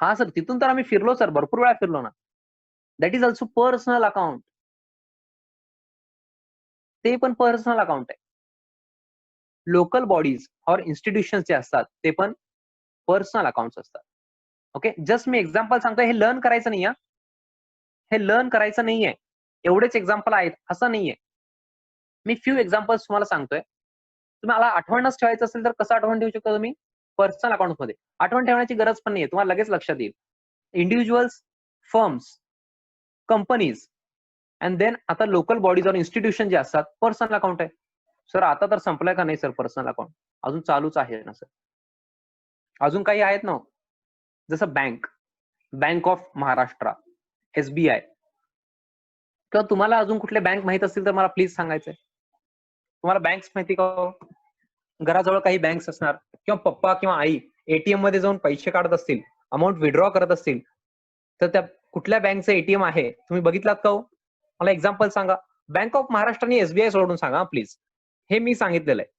हा सर, तिथून तर आम्ही फिरलो सर, भरपूर वेळा फिरलो ना. That is also personal account. ते पण पर्सनल अकाउंट आहे. लोकल बॉडीज और इन्स्टिट्यूशन्स जे असतात ते पण पर्सनल अकाउंट्स असतात. ओके, जस्ट मी एक्झाम्पल सांगतोय, हे लर्न करायचं नाही. हे लर्न करायचं नाहीये, एवढेच एक्झाम्पल आहेत असं नाहीये. मी फ्यू एक्झाम्पल्स तुम्हाला सांगतोय. तुम्हाला आठवणच ठेवायचं असेल तर कसं आठवण ठेवू शकता तुम्ही? पर्सनल अकाउंट मध्ये. आठवण ठेवण्याची गरज पण नाहीये, तुम्हाला लगेच लक्षात येईल. Individuals, firms, companies and then आता लोकल बॉडीज और इन्स्टिट्यूशन जे असतात पर्सनल अकाउंट आहे. सर आता तर संपलंय का नाही सर पर्सनल अकाउंट? अजून चालूच आहे ना सर. अजून काही आहेत ना, जसं बँक ऑफ महाराष्ट्र, SBI, किंवा तुम्हाला अजून कुठले बँक माहित असतील तर मला प्लीज सांगायचंय. तुम्हाला बँक्स माहिती का? घराजवळ काही बँक्स असणार किंवा पप्पा किंवा आई एटीएम मध्ये जाऊन पैसे काढत असतील, अमाऊंट विड्रॉ करत असतील, तर त्या कुठल्या बँकचं एटीएम आहे तुम्ही बघितलात का हो? मला एक्झाम्पल सांगा. बँक ऑफ महाराष्ट्र आणि SBI सोडून सांगा प्लीज. हे मी सांगितलेलं आहे.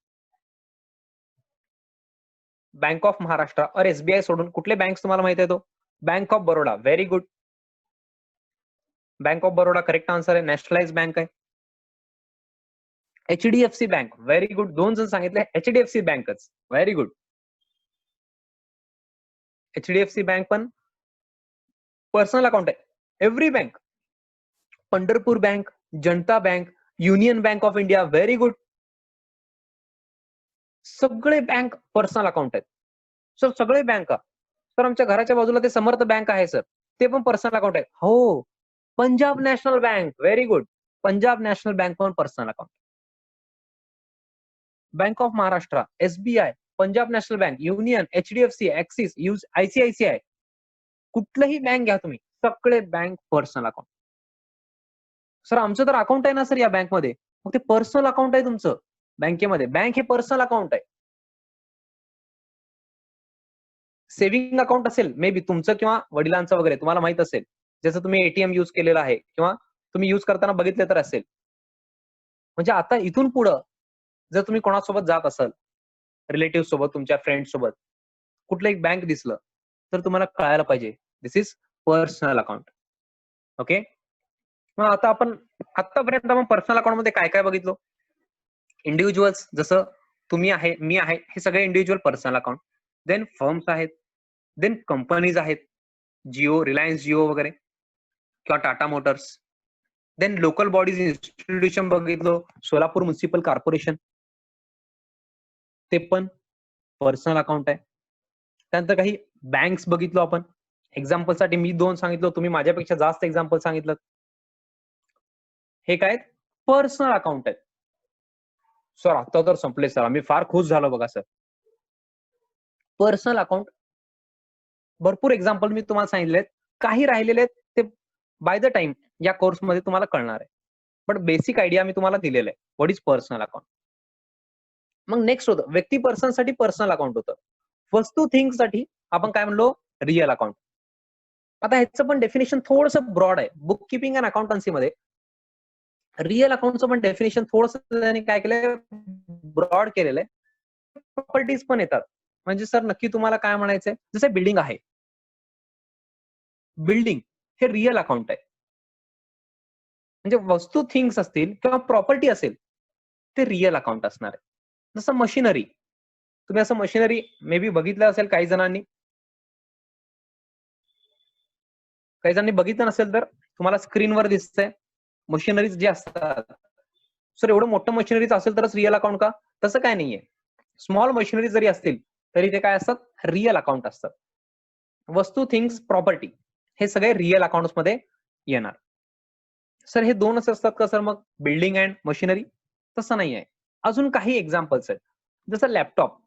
बँक ऑफ महाराष्ट्र और SBI सोडून कुठले बँक्स तुम्हाला माहिती आहे? तो bank of Baroda. Very good. Bank of Baroda correct answer आहे. नॅशनलाइज बँक आहे. HDFC bank. Very good. 2 जण सांगितले HDFC बँकच. Very good. HDFC बँक पण पर्सनल अकाउंट आहे. Every bank, Pandharpur bank, Janata bank, union bank of India. Very good. सगळे bank personal account आहेत. Sir सगळे बँका. सर आमच्या घराच्या बाजूला ते समर्थ बँक आहे सर, ते पण पर्सनल अकाउंट आहे. हो. Punjab national bank. Very good. Punjab national bank पण personal account. Bank of Maharashtra, SBI, Punjab national bank, union, HDFC, Axis, ICICI, कुठलंही बँक घ्या तुम्ही, सगळे बँक पर्सनल अकाउंट. सर आमचं तर अकाउंट आहे ना सर या बँकमध्ये. मग ते पर्सनल अकाउंट आहे तुमचं बँकेमध्ये. बँक हे पर्सनल अकाउंट आहे. सेव्हिंग अकाउंट असेल मे बी तुमचं किंवा वडिलांचं वगैरे, तुम्हाला माहित असेल, जसं तुम्ही एटीएम युज केलेलं आहे किंवा तुम्ही युज करताना बघितले तर असेल. म्हणजे आता इथून पुढं जर तुम्ही कोणासोबत जात असाल, रिलेटिव्ह सोबत, तुमच्या फ्रेंड सोबत, कुठलं एक बँक दिसलं तर तुम्हाला कळायला पाहिजे दिस इज पर्सनल अकाउंट. ओके. मग आता आपण आतापर्यंत आपण पर्सनल अकाउंट मध्ये काय काय बघितलं? इंडिव्हिज्युअल्स जसं तुम्ही आहे, मी आहे, हे सगळे individual personal account. Then firms आहेत, देन कंपनीज आहेत, रिलायन्स जिओ वगैरे किंवा Tata motors. Then local bodies institution बघितलं, सोलापूर म्युनिसिपल कॉर्पोरेशन, ते पण पर्सनल अकाउंट आहे. त्यानंतर काही बँक्स बघितलो आपण. एक्झाम्पल साठी मी 2 सांगितलं, तुम्ही माझ्यापेक्षा जास्त एक्झाम्पल सांगितलं. हे काय? पर्सनल अकाउंट आहेत. सर आता तर संपले सर, आम्ही फार खुश झालो बघा सर. पर्सनल अकाउंट भरपूर एक्झाम्पल मी तुम्हाला सांगितले. काही राहिलेले आहेत ते बाय द टाइम या कोर्समध्ये तुम्हाला कळणार आहे. पण बेसिक आयडिया मी तुम्हाला दिलेला आहे. What is personal account. मग नेक्स्ट होतं व्यक्ती पर्सन साठी पर्सनल अकाउंट होतं. वस्तू थिंग्स साठी आपण काय म्हणलो? Real account. आता ह्याचं पण डेफिनेशन थोडंसं ब्रॉड आहे. बुक किपिंग अँड अकाउंटन्सी मध्ये रिअल अकाउंटचं पण डेफिनेशन थोडंसं त्यांनी काय केलंय? ब्रॉड केलेलं आहे. प्रॉपर्टीज पण येतात. म्हणजे सर नक्की तुम्हाला काय म्हणायचंय? जसं बिल्डिंग आहे, बिल्डिंग हे रिअल अकाउंट आहे. म्हणजे वस्तू थिंग्स असतील किंवा प्रॉपर्टी असेल ते रिअल अकाउंट असणार आहे. जसं मशिनरी, तुम्ही असं मशिनरी मे बी बघितलं असेल काही जणांनी. काही जणांनी बघितलं नसेल तर तुम्हाला स्क्रीनवर दिसतंय मशिनरीज जे असतात. सर एवढं मोठं मशिनरीज असेल तरच रिअल अकाउंट का? तसं काय नाहीये. स्मॉल मशिनरी जरी असतील तरी ते काय असतात? रिअल अकाउंट असतात. वस्तू थिंग्स प्रॉपर्टी हे सगळे रिअल अकाउंट मध्ये येणार. सर हे 2च असतात का सर मग बिल्डिंग अँड मशिनरी? तसं नाही आहे. अजून काही एक्झाम्पल्स आहेत. जसं लॅपटॉप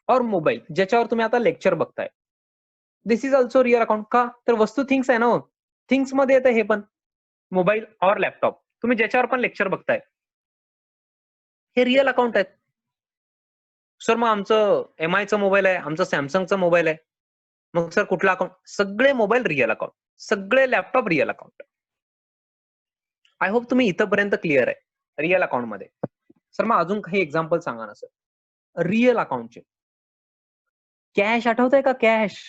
और मोबाईल ज्याच्यावर तुम्ही आता लेक्चर बघताय. दिस इज ऑल्सो रिअल अकाउंट का? तर वस्तू थिंग्स आहे ना. थिंग्स मध्ये येतं हे पण. मोबाईल और लॅपटॉप तुम्ही ज्याच्यावर पण लेक्चर बघताय हे रिअल अकाउंट आहेत. सर मग आमचं MIचं मोबाईल आहे, आमचं सॅमसंगचं मोबाईल आहे. मग सर कुठला अकाउंट? सगळे मोबाईल रिअल अकाउंट, सगळे laptop real account. I hope तुम्ही इथंपर्यंत क्लिअर आहे रिअल अकाउंट मध्ये. सर मग अजून काही एक्झाम्पल सांगा ना सर रिअल अकाउंटचे. कॅश आठवतंय का? कॅश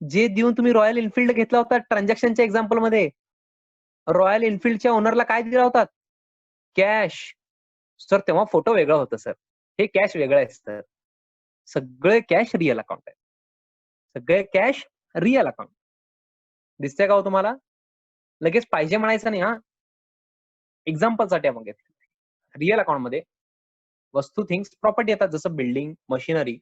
जे देऊन तुम्ही रॉयल एनफिल्ड घेतला होता ट्रान्झॅक्शनच्या एक्झाम्पल मध्ये. रॉयल एनफिल्डच्या ओनरला काय दिला होता? कॅश. सर तेव्हा फोटो वेगळं होतं सर, हे कॅश वेगळं आहे सर. सगळे कॅश रिअल अकाउंट आहे. सगळे कॅश रिअल अकाउंट. दिसतंय का हो तुम्हाला? लगेच पाहिजे म्हणायचं नाही हा. एक्झाम्पलसाठी आपण घेतलं. रिअल अकाउंट मध्ये वस्तू, थिंग्स, प्रॉपर्टी येतात, जसं बिल्डिंग, मशिनरी,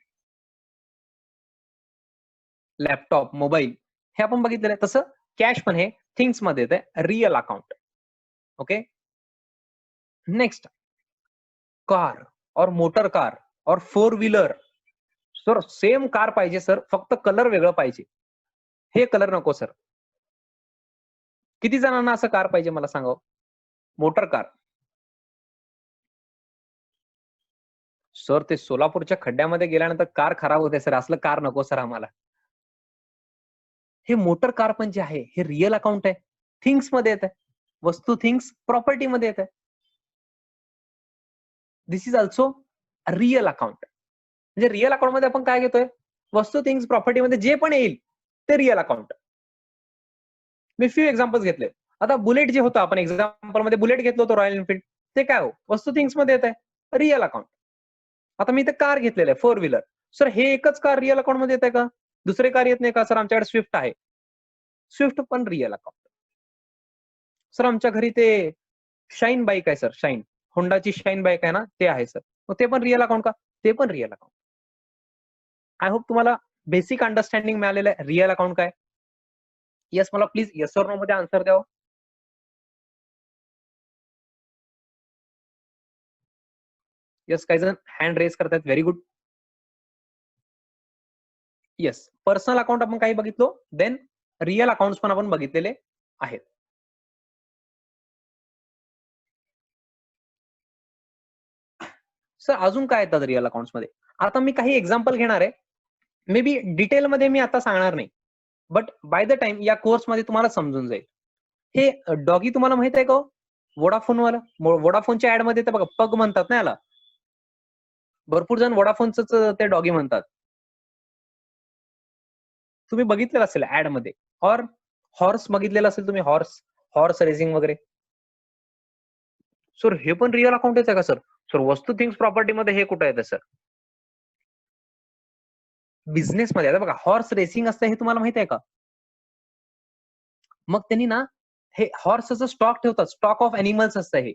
लॅपटॉप, मोबाईल हे आपण बघितलेलं आहे. तसं कॅश पण हे थिंग्स मध्ये येते, real account. Okay. Next, car और मोटर कार और four wheeler. Sir same car पाहिजे सर, फक्त कलर वेगळं पाहिजे. हे कलर नको सर. किती जणांना असं कार पाहिजे मला सांगा? Motor car. सर ते सोलापूरच्या खड्ड्यामध्ये गेल्यानंतर कार खराब होते सर, असलं कार नको सर आम्हाला. हे मोटर कार पण जे आहे हे रिअल अकाउंट आहे, थिंग्स मध्ये येत आहे. वस्तू, थिंग्स, प्रॉपर्टी मध्ये येत आहे. दिस इज ऑल्सो रिअल अकाउंट. म्हणजे रिअल अकाउंट मध्ये आपण काय घेतोय? वस्तू, थिंग्स, प्रॉपर्टी मध्ये जे पण येईल ते real account. Me few examples घेतले. आता बुलेट जे होतं, आपण एक्झाम्पल मध्ये बुलेट घेतलं होतं रॉयल एनफिल्ड, ते काय हो? वस्तू, थिंग्स मध्ये येत आहे, रिअल अकाउंट. आता मी इथे कार घेतलेलं आहे, फोर व्हीलर. सर हे एकच कार रिअल अकाउंट मध्ये येत आहे का? दुसरे कार येत नाही का? सर आमच्याकडे स्विफ्ट आहे. स्विफ्ट पण रिअल अकाउंट. सर आमच्या घरी ते शाईन बाईक आहे सर, शाईन, होंडाची शाईन बाईक आहे ना, ते आहे सर. मग ते पण रिअल अकाउंट का? ते पण रिअल अकाउंट. आय होप तुम्हाला बेसिक अंडरस्टँडिंग मिळालेलं आहे रिअल अकाउंट काय. येस, मला प्लीज येस और नो मध्ये आन्सर द्यावं. येस, काही जण हँड रेज करतात, very good. Yes, personal account आपण काही बघितलो, देन रिअल अकाउंट पण आपण बघितलेले आहेत. सर अजून काय येतात रिअल अकाउंट्स मध्ये? आता मी काही एक्झाम्पल घेणार आहे, मे बी डिटेलमध्ये मी आता सांगणार नाही, बट बाय द टाइम या कोर्समध्ये तुम्हाला समजून जाईल. हे डॉगी तुम्हाला माहित आहे का? वोडाफोन वाला, वोडाफोनच्या ऍड मध्ये तर बघा पग म्हणतात ना याला. भरपूर जण वोडाफोनच ते डॉगी म्हणतात. तुम्ही बघितलेलं असेल ऍड मध्ये. और हॉर्स बघितलेलं असेल तुम्ही, हॉर्स, हॉर्स रेसिंग वगैरे. सर हे पण रिअल अकाउंटच आहे का सर? सर वस्तू, थिंग्स, प्रॉपर्टी मध्ये हे कुठं येतं सर? बिझनेस मध्ये. आता बघा हॉर्स रेसिंग असतं हे तुम्हाला माहित आहे का? मग त्यांनी ना हे हॉर्सचं स्टॉक ठेवतात, स्टॉक ऑफ अॅनिमल्स असतं हे,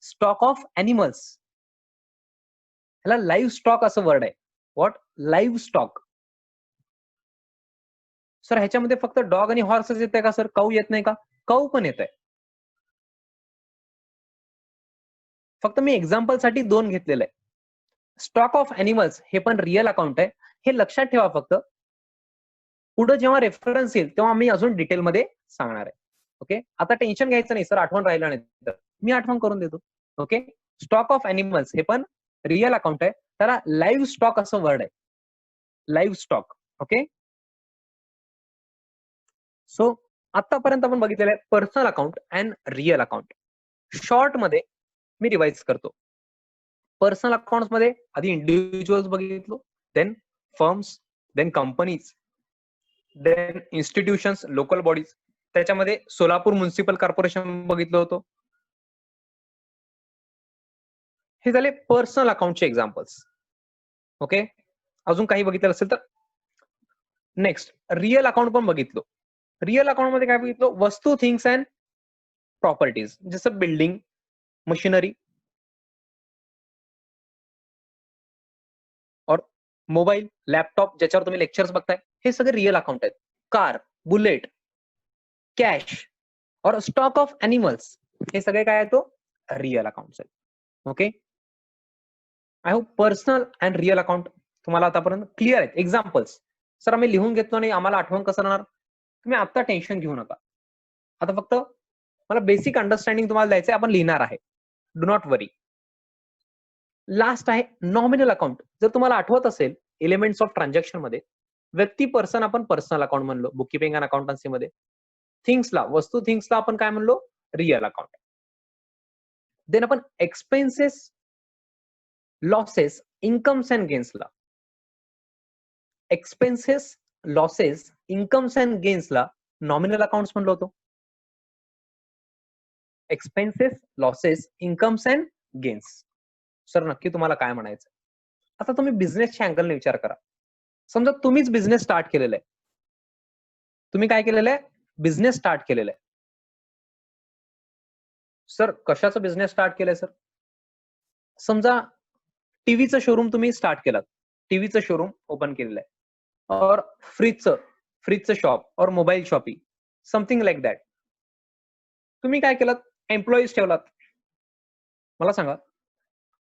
स्टॉक ऑफ अॅनिमल्स. ह्याला लाईव्ह स्टॉक असं वर्ड आहे. व्हॉट? Live stock. सर ह्याच्यामध्ये फक्त डॉग आणि हॉर्सच येत आहे का सर? काऊ येत नाही का? काऊ पण येत आहे. फक्त मी एक्झाम्पल साठी दोन घेतलेलं आहे. स्टॉक ऑफ अॅनिमल्स हे पण रिअल अकाउंट आहे, हे लक्षात ठेवा. फक्त पुढे जेव्हा रेफरन्स येईल तेव्हा मी अजून डिटेलमध्ये सांगणार आहे. ओके, आता टेन्शन घ्यायचं नाही सर, आठवण राहिलं नाही तर मी आठवण करून देतो. ओके, स्टॉक ऑफ अॅनिमल्स हे पण रिअल अकाउंट आहे, त्याला लाईव्ह स्टॉक असं वर्ड आहे, लाईव्ह स्टॉक. ओके, सो आतापर्यंत आपण बघितलेलं आहे personal account and real account. Short मध्ये मी रिवाइज करतो. पर्सनल अकाउंट मध्ये आधी इंडिव्हिज्युअल्स बघितलो, then firms, then companies, then institutions, local bodies. त्याच्यामध्ये सोलापूर म्युनिसिपल कॉर्पोरेशन बघितलं होतं. हे झाले पर्सनल अकाउंटचे एक्झाम्पल्स. ओके, अजून काही बघितलं असेल तर नेक्स्ट रिअल अकाउंट पण बघितलो. रिअल अकाउंट मध्ये काय बघितलो? वस्तू, थिंग्स अँड प्रॉपर्टीज, जसं बिल्डिंग, मशिनरी और मोबाईल, लॅपटॉप ज्याच्यावर तुम्ही लेक्चर्स बघताय, हे सगळे रिअल अकाउंट आहेत. कार, बुलेट, कॅश और स्टॉक ऑफ अॅनिमल्स हे सगळे काय आहे? तो रिअल अकाउंट आहे. Okay, I hope personal and real account तुम्हाला आतापर्यंत क्लिअर आहेत. एक्झाम्पल्स सर आम्ही लिहून घेतलो नाही, आम्हाला आठवण कसं राहणार? तुम्ही आता टेन्शन घेऊ नका. आता फक्त मला बेसिक अंडरस्टँडिंग तुम्हाला द्यायचंय, आपण लिहिणार आहे, डू नॉट वरी. लास्ट आहे नॉमिनल अकाउंट. जर तुम्हाला आठवत असेल एलिमेंट्स ऑफ ट्रान्झॅक्शन मध्ये व्यक्ती, पर्सन आपण पर्सनल अकाउंट म्हणलो बुक किपिंग अँड अकाउंटन्सी मध्ये. थिंग्सला, वस्तू, थिंग्सला आपण काय म्हणलो? Real account. देन आपण एक्सपेन्सेस, लॉसेस, इन्कम्स अँड गेन्सला, एक्सपेन्सेस, लॉसेस, इन्कम्स अँड गेन्सला नॉमिनल अकाउंट्स म्हणलो होतो. Expenses, losses, incomes and gains. Sir नक्की तुम्हाला काय म्हणायचं? आता तुम्ही बिझनेसच्या अँगलने विचार करा. समजा तुम्हीच बिझनेस स्टार्ट केलेला आहे. तुम्ही काय केलेलं आहे? बिझनेस स्टार्ट केलेला आहे. सर कशाचा बिझनेस स्टार्ट केलाय सर? समजा टीव्हीचं शोरूम तुम्ही स्टार्ट केलात. टीव्हीचं शोरूम ओपन केलेलं आहे. और फ्रिजचं शॉप और mobile shopping something like that. तुम्ही काय केलात? एम्प्लॉईज ठेवलात. मला सांगा,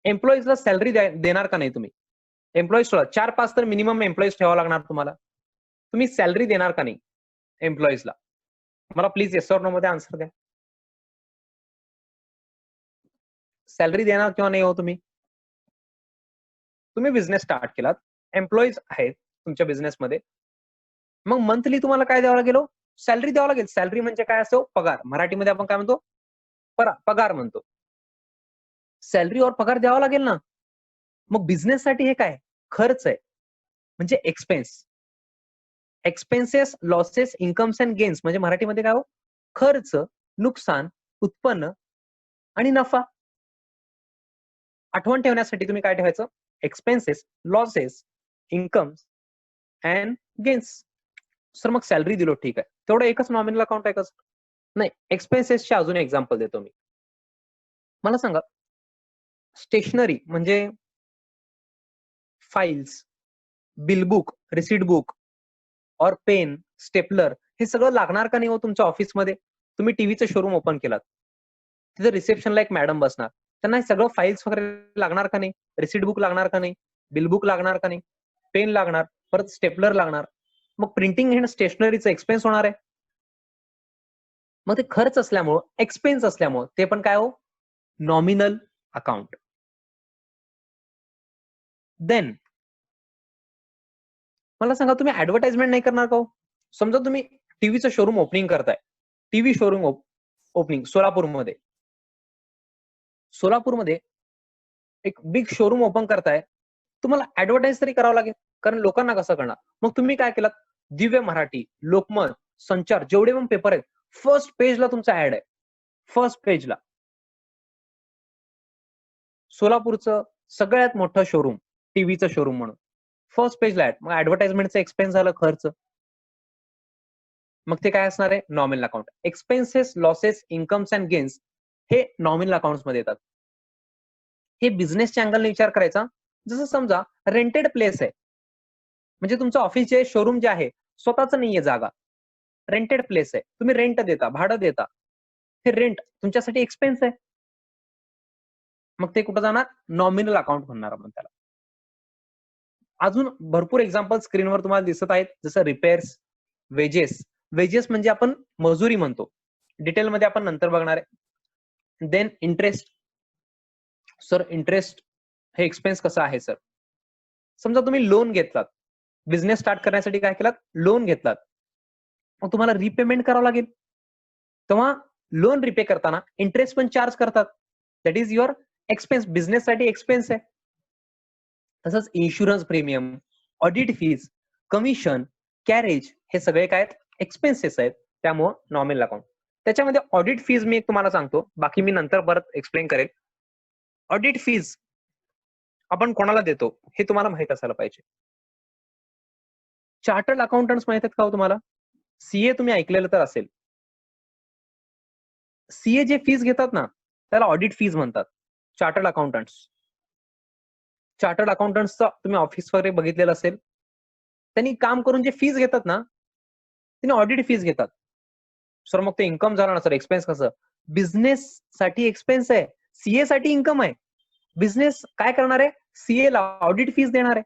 एम्प्लॉईजला सॅलरी देणार का नाही तुम्ही? एम्प्लॉईज ठेवला 4-5 तर मिनिमम एम्प्लॉईज ठेवावं लागणार तुम्हाला. तुम्ही सॅलरी देणार का नाही एम्प्लॉईजला? मला प्लीज येस ऑर नो मध्ये आन्सर द्या. सॅलरी देणार किंवा नाही हो तुम्ही? तुम्ही बिझनेस स्टार्ट केलात, एम्प्लॉईज आहेत तुमच्या बिझनेसमध्ये. मग मंथली तुम्हाला काय द्यावं लागेल? सॅलरी द्यावं लागेल. सॅलरी म्हणजे काय असतो? पगार. मराठीमध्ये आपण काय म्हणतो? पगार म्हणतो. सॅलरी और पगार द्यावा लागेल ना. मग बिझनेससाठी हे काय? खर्च आहे. म्हणजे expense. Expenses, losses, incomes and gains म्हणजे मराठीमध्ये काय हो? खर्च, नुकसान, उत्पन्न आणि नफा. आठवण ठेवण्यासाठी तुम्ही काय ठेवायचं? Expenses, losses, incomes and gains. Sir मग सॅलरी दिलो ठीक आहे. तेवढं एकच नॉमिनल अकाउंट आहे का? नाही, एक्सपेन्सेसचे अजून एक्झाम्पल देतो मी. मला सांगा, स्टेशनरी म्हणजे files, bill book, receipt book और पेन, स्टेपलर हे सगळं लागणार का नाही हो तुमच्या ऑफिसमध्ये? तुम्ही टीव्हीचं शोरूम ओपन केलात. तिथे रिसेप्शनला एक मॅडम बसणार. त्यांना हे सगळं फाइल्स वगैरे लागणार का नाही? रिसीट बुक लागणार का नाही? बिल बुक लागणार का नाही? पेन लागणार, परत स्टेपलर लागणार. मग प्रिंटिंग हे स्टेशनरीचं एक्सपेन्स होणार आहे. मग ते खर्च असल्यामुळं, एक्सपेन्स असल्यामुळं ते पण काय हो? Nominal account. देन मला सांगा, तुम्ही ऍडव्हर्टाइजमेंट नाही करणार का हो? समजा तुम्ही टीव्हीचं शोरूम ओपनिंग करताय. टीव्ही शोरूम ओपनिंग सोलापूरमध्ये. सोलापूरमध्ये एक बिग शोरूम ओपन करताय. तुम्हाला ऍडव्हर्टाइज तरी करावं लागेल. कारण लोकांना कसं कळणार? मग तुम्ही काय केलात? दिव्य मराठी, लोकमत, संचार जेवढे पण पेपर आहेत, फर्स्ट पेजला तुमचा ऍड आहे. फर्स्ट पेजला. सोलापूरचं सगळ्यात मोठं शोरूम, टीव्हीचं शोरूम म्हणून. फर्स्ट पेजला ऍड. मग ऍडव्हर्टाइजमेंटचं एक्सपेन्स झालं खर्च. मग ते काय असणार आहे? Nominal account. Expenses, losses, incomes and gains हे नॉमिनल अकाउंट्स मध्ये येतात. हे बिझनेसच्या अँगलने विचार करायचा. जसं समजा रेंटेड प्लेस आहे. म्हणजे तुमचं ऑफिस जे शोरूम जे आहे, स्वतःच नाहीये जागा. रेंटेड प्लेस आहे. तुम्ही रेंट देता, भाडं देता. हे रेंट तुमच्यासाठी एक्सपेन्स आहे. मग ते कुठं जाणार? नॉमिनल अकाउंट म्हणणार आपण त्याला. अजून भरपूर एक्झाम्पल स्क्रीनवर तुम्हाला दिसत आहेत. जसं रिपेअर्स, वेजेस. वेजेस म्हणजे आपण मजुरी म्हणतो. डिटेलमध्ये आपण नंतर बघणार आहे. Then interest. सर इंटरेस्ट हे एक्सपेन्स कसं आहे सर? समजा तुम्ही लोन घेतलात. बिझनेस स्टार्ट करण्यासाठी काय केलात? लोन घेतलात. मग तुम्हाला रिपेमेंट करावं लागेल. तेव्हा लोन रिपे करताना इंटरेस्ट पण चार्ज करतात. That is your expense. बिझनेससाठी एक्सपेन्स आहे. तसंच insurance premium, audit fees, commission, carriage हे सगळे काय एक्सपेन्सेस आहेत. त्यामुळं नॉमिनल अकाउंट. त्याच्यामध्ये ऑडिट फीज मी तुम्हाला सांगतो. बाकी मी नंतर परत एक्सप्लेन करेल. ऑडिट फीज आपण कोणाला देतो हे तुम्हाला माहित असायला पाहिजे. चार्टर्ड अकाउंटंट्स माहित आहेत का हो तुम्हाला? सीए तुम्ही ऐकलेलं तर असेल. सीए जे फीज घेतात ना, त्याला ऑडिट फीज म्हणतात. Chartered accountants. चार्टर्ड अकाउंटंट्सचं तुम्ही ऑफिस वगैरे बघितलेलं असेल. त्यांनी काम करून जे फीज घेतात ना, त्यांनी ऑडिट फीज घेतात. सर मग ते इन्कम झालं ना सर, एक्सपेन्स कसं? बिझनेस साठी एक्सपेन्स आहे, सीए साठी इन्कम आहे. बिझनेस काय करणार आहे? सीए ला ऑडिट फीज देणार आहे.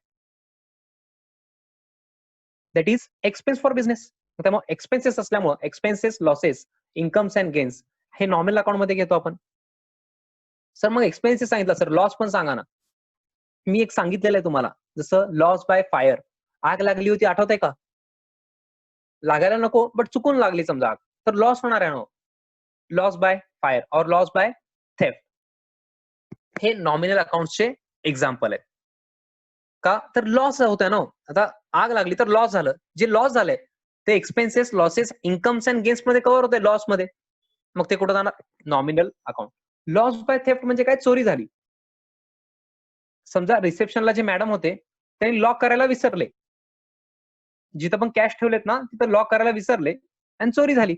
That is expense for business. त्यामुळे एक्सपेन्सेस असल्यामुळे expenses, losses, incomes and gains हे नॉमिनल अकाउंट मध्ये घेतो आपण. सर मग एक्सपेन्सेस सांगितलं, सर लॉस पण सांगा ना. मी एक सांगितलेलं आहे तुम्हाला, जसं लॉस बाय फायर. आग लागली होती, आठवतंय का? लागायला नको, बट चुकून लागली समजा आग, तर लॉस होणार आहे ना. लॉस बाय फायर और लॉस बाय थेफ्ट हे नॉमिनल अकाउंटचे एक्झाम्पल आहे. का? तर लॉस होत आहे ना. आता आग लागली तर लॉस झालं. जे लॉस झालंय ते expenses, losses, incomes and gains मध्ये कव्हर होते लॉस मध्ये. मग ते कुठं जाणार? Nominal account. Loss by theft म्हणजे काय? चोरी झाली. समजा रिसेप्शनला जे मॅडम होते त्यांनी लॉक करायला विसरले, जिथं पण कॅश ठेवलेत ना तिथं लॉक करायला विसरले आणि चोरी झाली,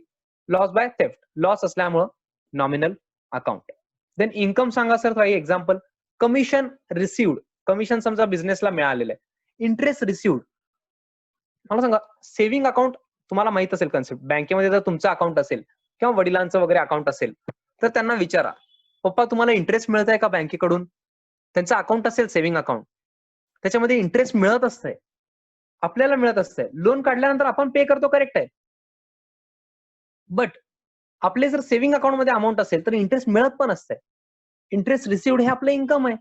लॉस बाय थेफ्ट, लॉस असल्यामुळं नॉमिनल अकाउंट. देन इन्कम सांगा सर काही एक्झाम्पल. कमिशन रिसिव्ड, कमिशन समजा बिझनेसला मिळालेलं आहे. इंटरेस्ट रिसिव्ड, मला सांगा सेव्हिंग अकाउंट तुम्हाला माहित असेल कन्सेप्ट, बँकेमध्ये जर तुमचं अकाउंट असेल किंवा वडिलांचं वगैरे अकाउंट असेल तर त्यांना विचारा, पप्पा तुम्हाला इंटरेस्ट मिळत आहे का बँकेकडून? त्यांचं अकाउंट असेल सेव्हिंग अकाउंट, त्याच्यामध्ये इंटरेस्ट मिळत असतंय, आपल्याला मिळत असतंय. लोन काढल्यानंतर आपण पे करतो, करेक्ट आहे. बट आपले जर सेव्हिंग अकाउंट मध्ये अमाऊंट असेल तर इंटरेस्ट मिळत पण असतंय. इंटरेस्ट रिसिव्ड हे आपलं इन्कम आहे.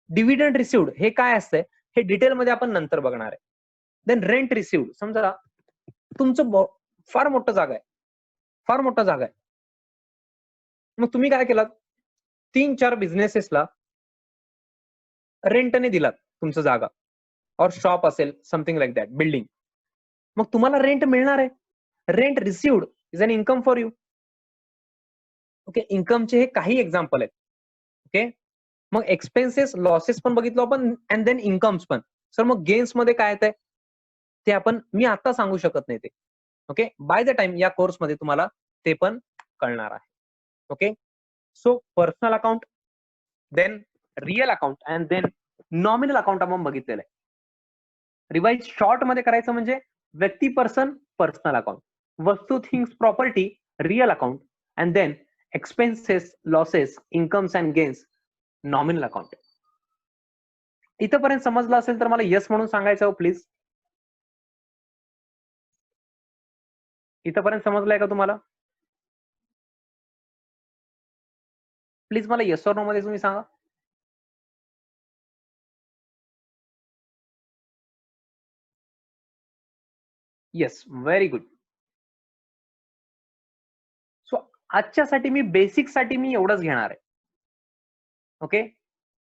डिव्हिडंड रिसिव्ड हे काय असतंय हे डिटेलमध्ये आपण नंतर बघणार आहे. देन रेंट रिसिव्ड, समजा तुमचं फार मोठं जागा आहे, फार मोठा जागा आहे, मग तुम्ही काय केलात, 3-4 बिझनेसेसला रेंटने दिलात तुमचं जागा, और शॉप असेल समथिंग लाईक दॅट, बिल्डिंग. मग तुम्हाला रेंट मिळणार आहे. Rent received is an income for you. Okay, इन्कमचे हे काही एक्झाम्पल आहेत. ओके, मग एक्सपेन्सेस लॉसेस पण बघितलो आपण, अँड देन इन्कम्स पण. सर मग गेन्स मध्ये काय येतंय ते आपण मी आता सांगू शकत नाही ते. ओके, बाय द टाइम या कोर्समध्ये तुम्हाला ते पण कळणार आहे. Okay, so personal account, then real account and then nominal account आपण बघितलेलं आहे. रिवाइज शॉर्ट मध्ये करायचं म्हणजे व्यक्ती पर्सन पर्सनल अकाउंट, वस्तू things property real account, and then expenses losses incomes and gains nominal account. इथंपर्यंत समजलं असेल तर मला येस म्हणून सांगायचं हो प्लीज. इथंपर्यंत समजलंय का तुम्हाला? प्लीज मला येस और नो मध्ये तुम्ही सांगा. Yes, very good. सो आजच्यासाठी मी बेसिक साठी मी एवढंच घेणार आहे. ओके,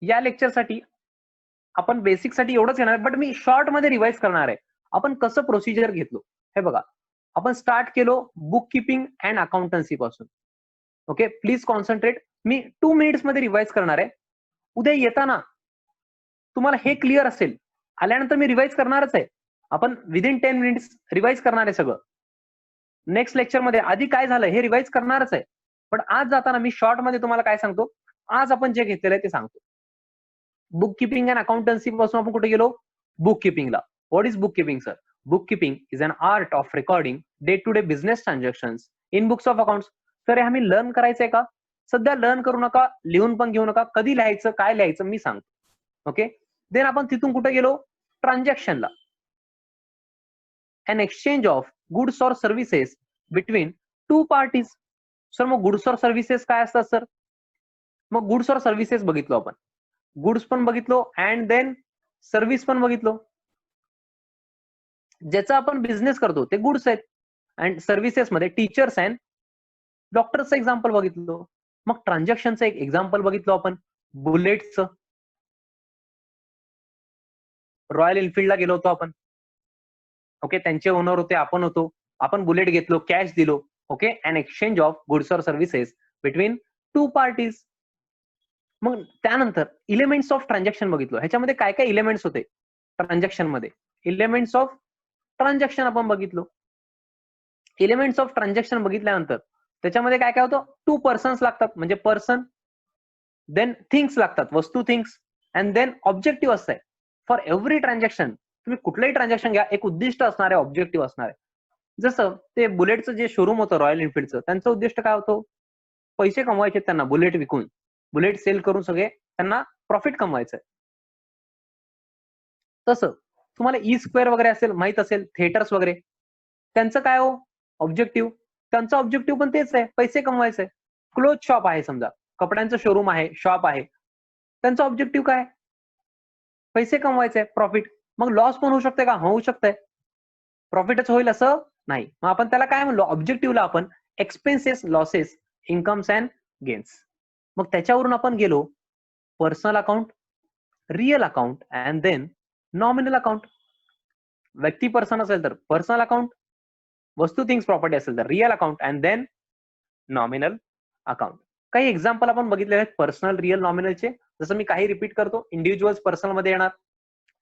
या लेक्चरसाठी आपण बेसिक साठी एवढंच घेणार आहे, बट मी शॉर्ट मध्ये रिवाइज करणार आहे. आपण कसं प्रोसिजर घेतलो हे बघा. आपण स्टार्ट केलो बुक किपिंग अँड अकाउंटन्सी पासून. Okay, please concentrate. Me 2 minutes मध्ये रिवाइज करणार आहे. उद्या येताना तुम्हाला हे क्लिअर असेल, आल्यानंतर मी रिवाइज करणारच आहे. आपण विदिन 10 मिनिट्स रिवाइज करणार आहे सगळं. नेक्स्ट लेक्चर मध्ये आधी काय झालं हे रिवाइज करणारच आहे. पण आज जाताना मी शॉर्ट मध्ये तुम्हाला काय सांगतो, आज आपण जे घेतलेलं आहे ते सांगतो. बुक किपिंग अँड अकाउंटन्सी पासून आपण कुठे गेलो, बुक किपिंगला. What is book keeping sir? Book keeping is an art of recording day to day business transactions in books of accounts. Sir हे आम्ही लर्न करायचंय का? सध्या लर्न करू नका, लिहून पण घेऊ नका. कधी लिहायचं काय लिहायचं मी सांगतो. ओके, देन आपण तिथून कुठे गेलो, ट्रान्झॅक्शनला. an exchange of goods or services between two parties. Sir मग गुड्स और सर्व्हिसेस काय असतात सर? मग गुड्स और सर्व्हिसेस बघितलो आपण, गुड्स पण बघितलो अँड देन सर्व्हिस पण बघितलो. ज्याचा आपण बिझनेस करतो ते गुड्स आहेत, अँड सर्व्हिसेस मध्ये टीचर्स अँड डॉक्टरचं एक्झाम्पल बघितलो. मग ट्रान्झॅक्शनचं एक एक्झाम्पल बघितलो आपण, बुलेटचं. रॉयल एनफिल्डला गेलो होतो आपण. ओके, त्यांचे ओनर होते, आपण होतो. आपण बुलेट घेतलो, कॅश दिलो. Okay, and exchange of goods और सर्व्हिसेस बिटवीन टू पार्टीज. मग त्यानंतर इलेमेंट्स ऑफ ट्रान्झॅक्शन बघितलो. ह्याच्यामध्ये काय काय इलेमेंट्स होते ट्रान्झॅक्शन मध्ये? इलेमेंट्स ऑफ ट्रान्झॅक्शन आपण बघितलो. इलेमेंट्स ऑफ ट्रान्झॅक्शन बघितल्यानंतर त्याच्यामध्ये काय काय होतं, 2 पर्सन्स लागतात म्हणजे पर्सन, देन थिंग्स लागतात वस्तू थिंग्स, अँड देन ऑब्जेक्टिव्ह असतंय. फॉर एव्हरी ट्रान्झॅक्शन तुम्ही कुठलंही ट्रान्झॅक्शन घ्या, एक उद्दिष्ट असणार आहे, ऑब्जेक्टिव्ह असणार आहे. जसं ते बुलेटचं जे शोरूम होतं रॉयल एनफिल्डचं, त्यांचं उद्दिष्ट काय होतं? पैसे कमवायचे त्यांना बुलेट विकून, बुलेट सेल करून सगळे त्यांना प्रॉफिट कमवायचंय. तसं तुम्हाला ई स्क्वेअर वगैरे असेल माहित असेल, थिएटर्स वगैरे, त्यांचं काय हो ऑब्जेक्टिव्ह? त्यांचं ऑब्जेक्टिव्ह पण तेच आहे, पैसे कमवायचंय. क्लोथ शॉप आहे समजा, कपड्यांचं शोरूम आहे, शॉप आहे, त्यांचं ऑब्जेक्टिव्ह काय? पैसे कमवायचे, प्रॉफिट. मग लॉस पण होऊ शकते का? होऊ शकते. प्रॉफिटच होईल असं नाही. मग आपण त्याला काय म्हणलो, ऑब्जेक्टिव्हला आपण expenses losses incomes and gains. मग त्याच्यावरून आपण गेलो personal account, real account and then nominal account. व्यक्ती पर्सन असेल तर पर्सनल अकाउंट, वस्तू थिंग्स प्रॉपर्टी असेल तर real account and then nominal account. काही एक्झाम्पल आपण बघितलेले आहेत पर्सनल, रिअल, नॉमिनलचे. जसं मी काही रिपीट करतो, इंडिव्हिज्युअल्स पर्सनल मध्ये येणार,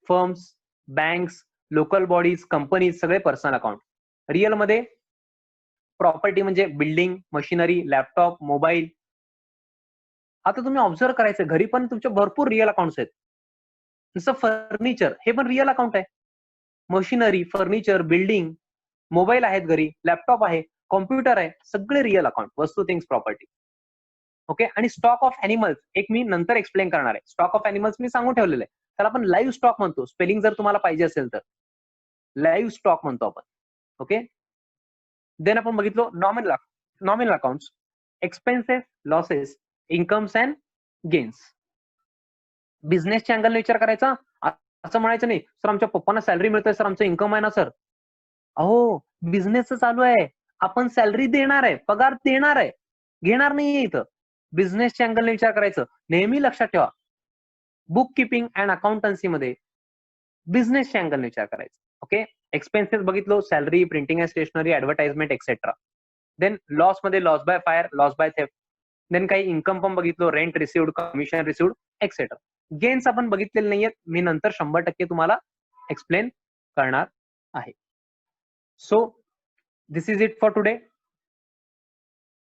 firms, banks, local bodies, companies सगळे पर्सनल अकाउंट. रिअल मध्ये प्रॉपर्टी म्हणजे बिल्डिंग, मशिनरी, लॅपटॉप, मोबाईल. आता तुम्ही ऑब्झर्व करायचं, घरी पण तुमचे भरपूर रिअल अकाउंट्स आहेत. जसं फर्निचर, हे पण रिअल अकाउंट आहे. मशिनरी, फर्निचर, बिल्डिंग, मोबाईल आहेत घरी, लॅपटॉप आहे, कॉम्प्युटर आहे, सगळे रिअल अकाउंट, वस्तू, थिंग्स, प्रॉपर्टी. ओके. आणि स्टॉक ऑफ अॅनिमल्स एक मी नंतर एक्सप्लेन करणार आहे. स्टॉक ऑफ अॅनिमल्स मी सांगून ठेवलेलं आहे. त्याला आपण लाईव्ह स्टॉक म्हणतो. स्पेलिंग जर तुम्हाला पाहिजे असेल तर लाईव्ह स्टॉक म्हणतो आपण. ओके. देन आपण बघितलो nominal accounts, expenses, losses, incomes and gains. बिझनेसच्या अँगलने विचार करायचा. असं म्हणायचं नाही, सर आमच्या पप्पांना सॅलरी मिळतोय, सर आमचं इन्कम आहे ना सर. अहो, बिझनेस चालू आहे, आपण सॅलरी देणार आहे, पगार देणार आहे, घेणार नाहीये इथं. बिझनेसच्या अँगलने विचार करायचं. नेहमी लक्षात ठेवा, बुक किपिंग अँड अकाउंटन्सी मध्ये बिझनेसच्या अँगलने विचार करायचा. ओके. एक्सपेन्सेस बघितलो, salary, printing and stationery, advertisement etcetera. Then loss मध्ये loss by fire, loss by theft. Then काही इन्कम पण बघितलो, rent received, commission received, etcetera. Gains आपण बघितलेले नाहीयेत, मी नंतर 100% तुम्हाला एक्सप्लेन करणार आहे. So this is it for today.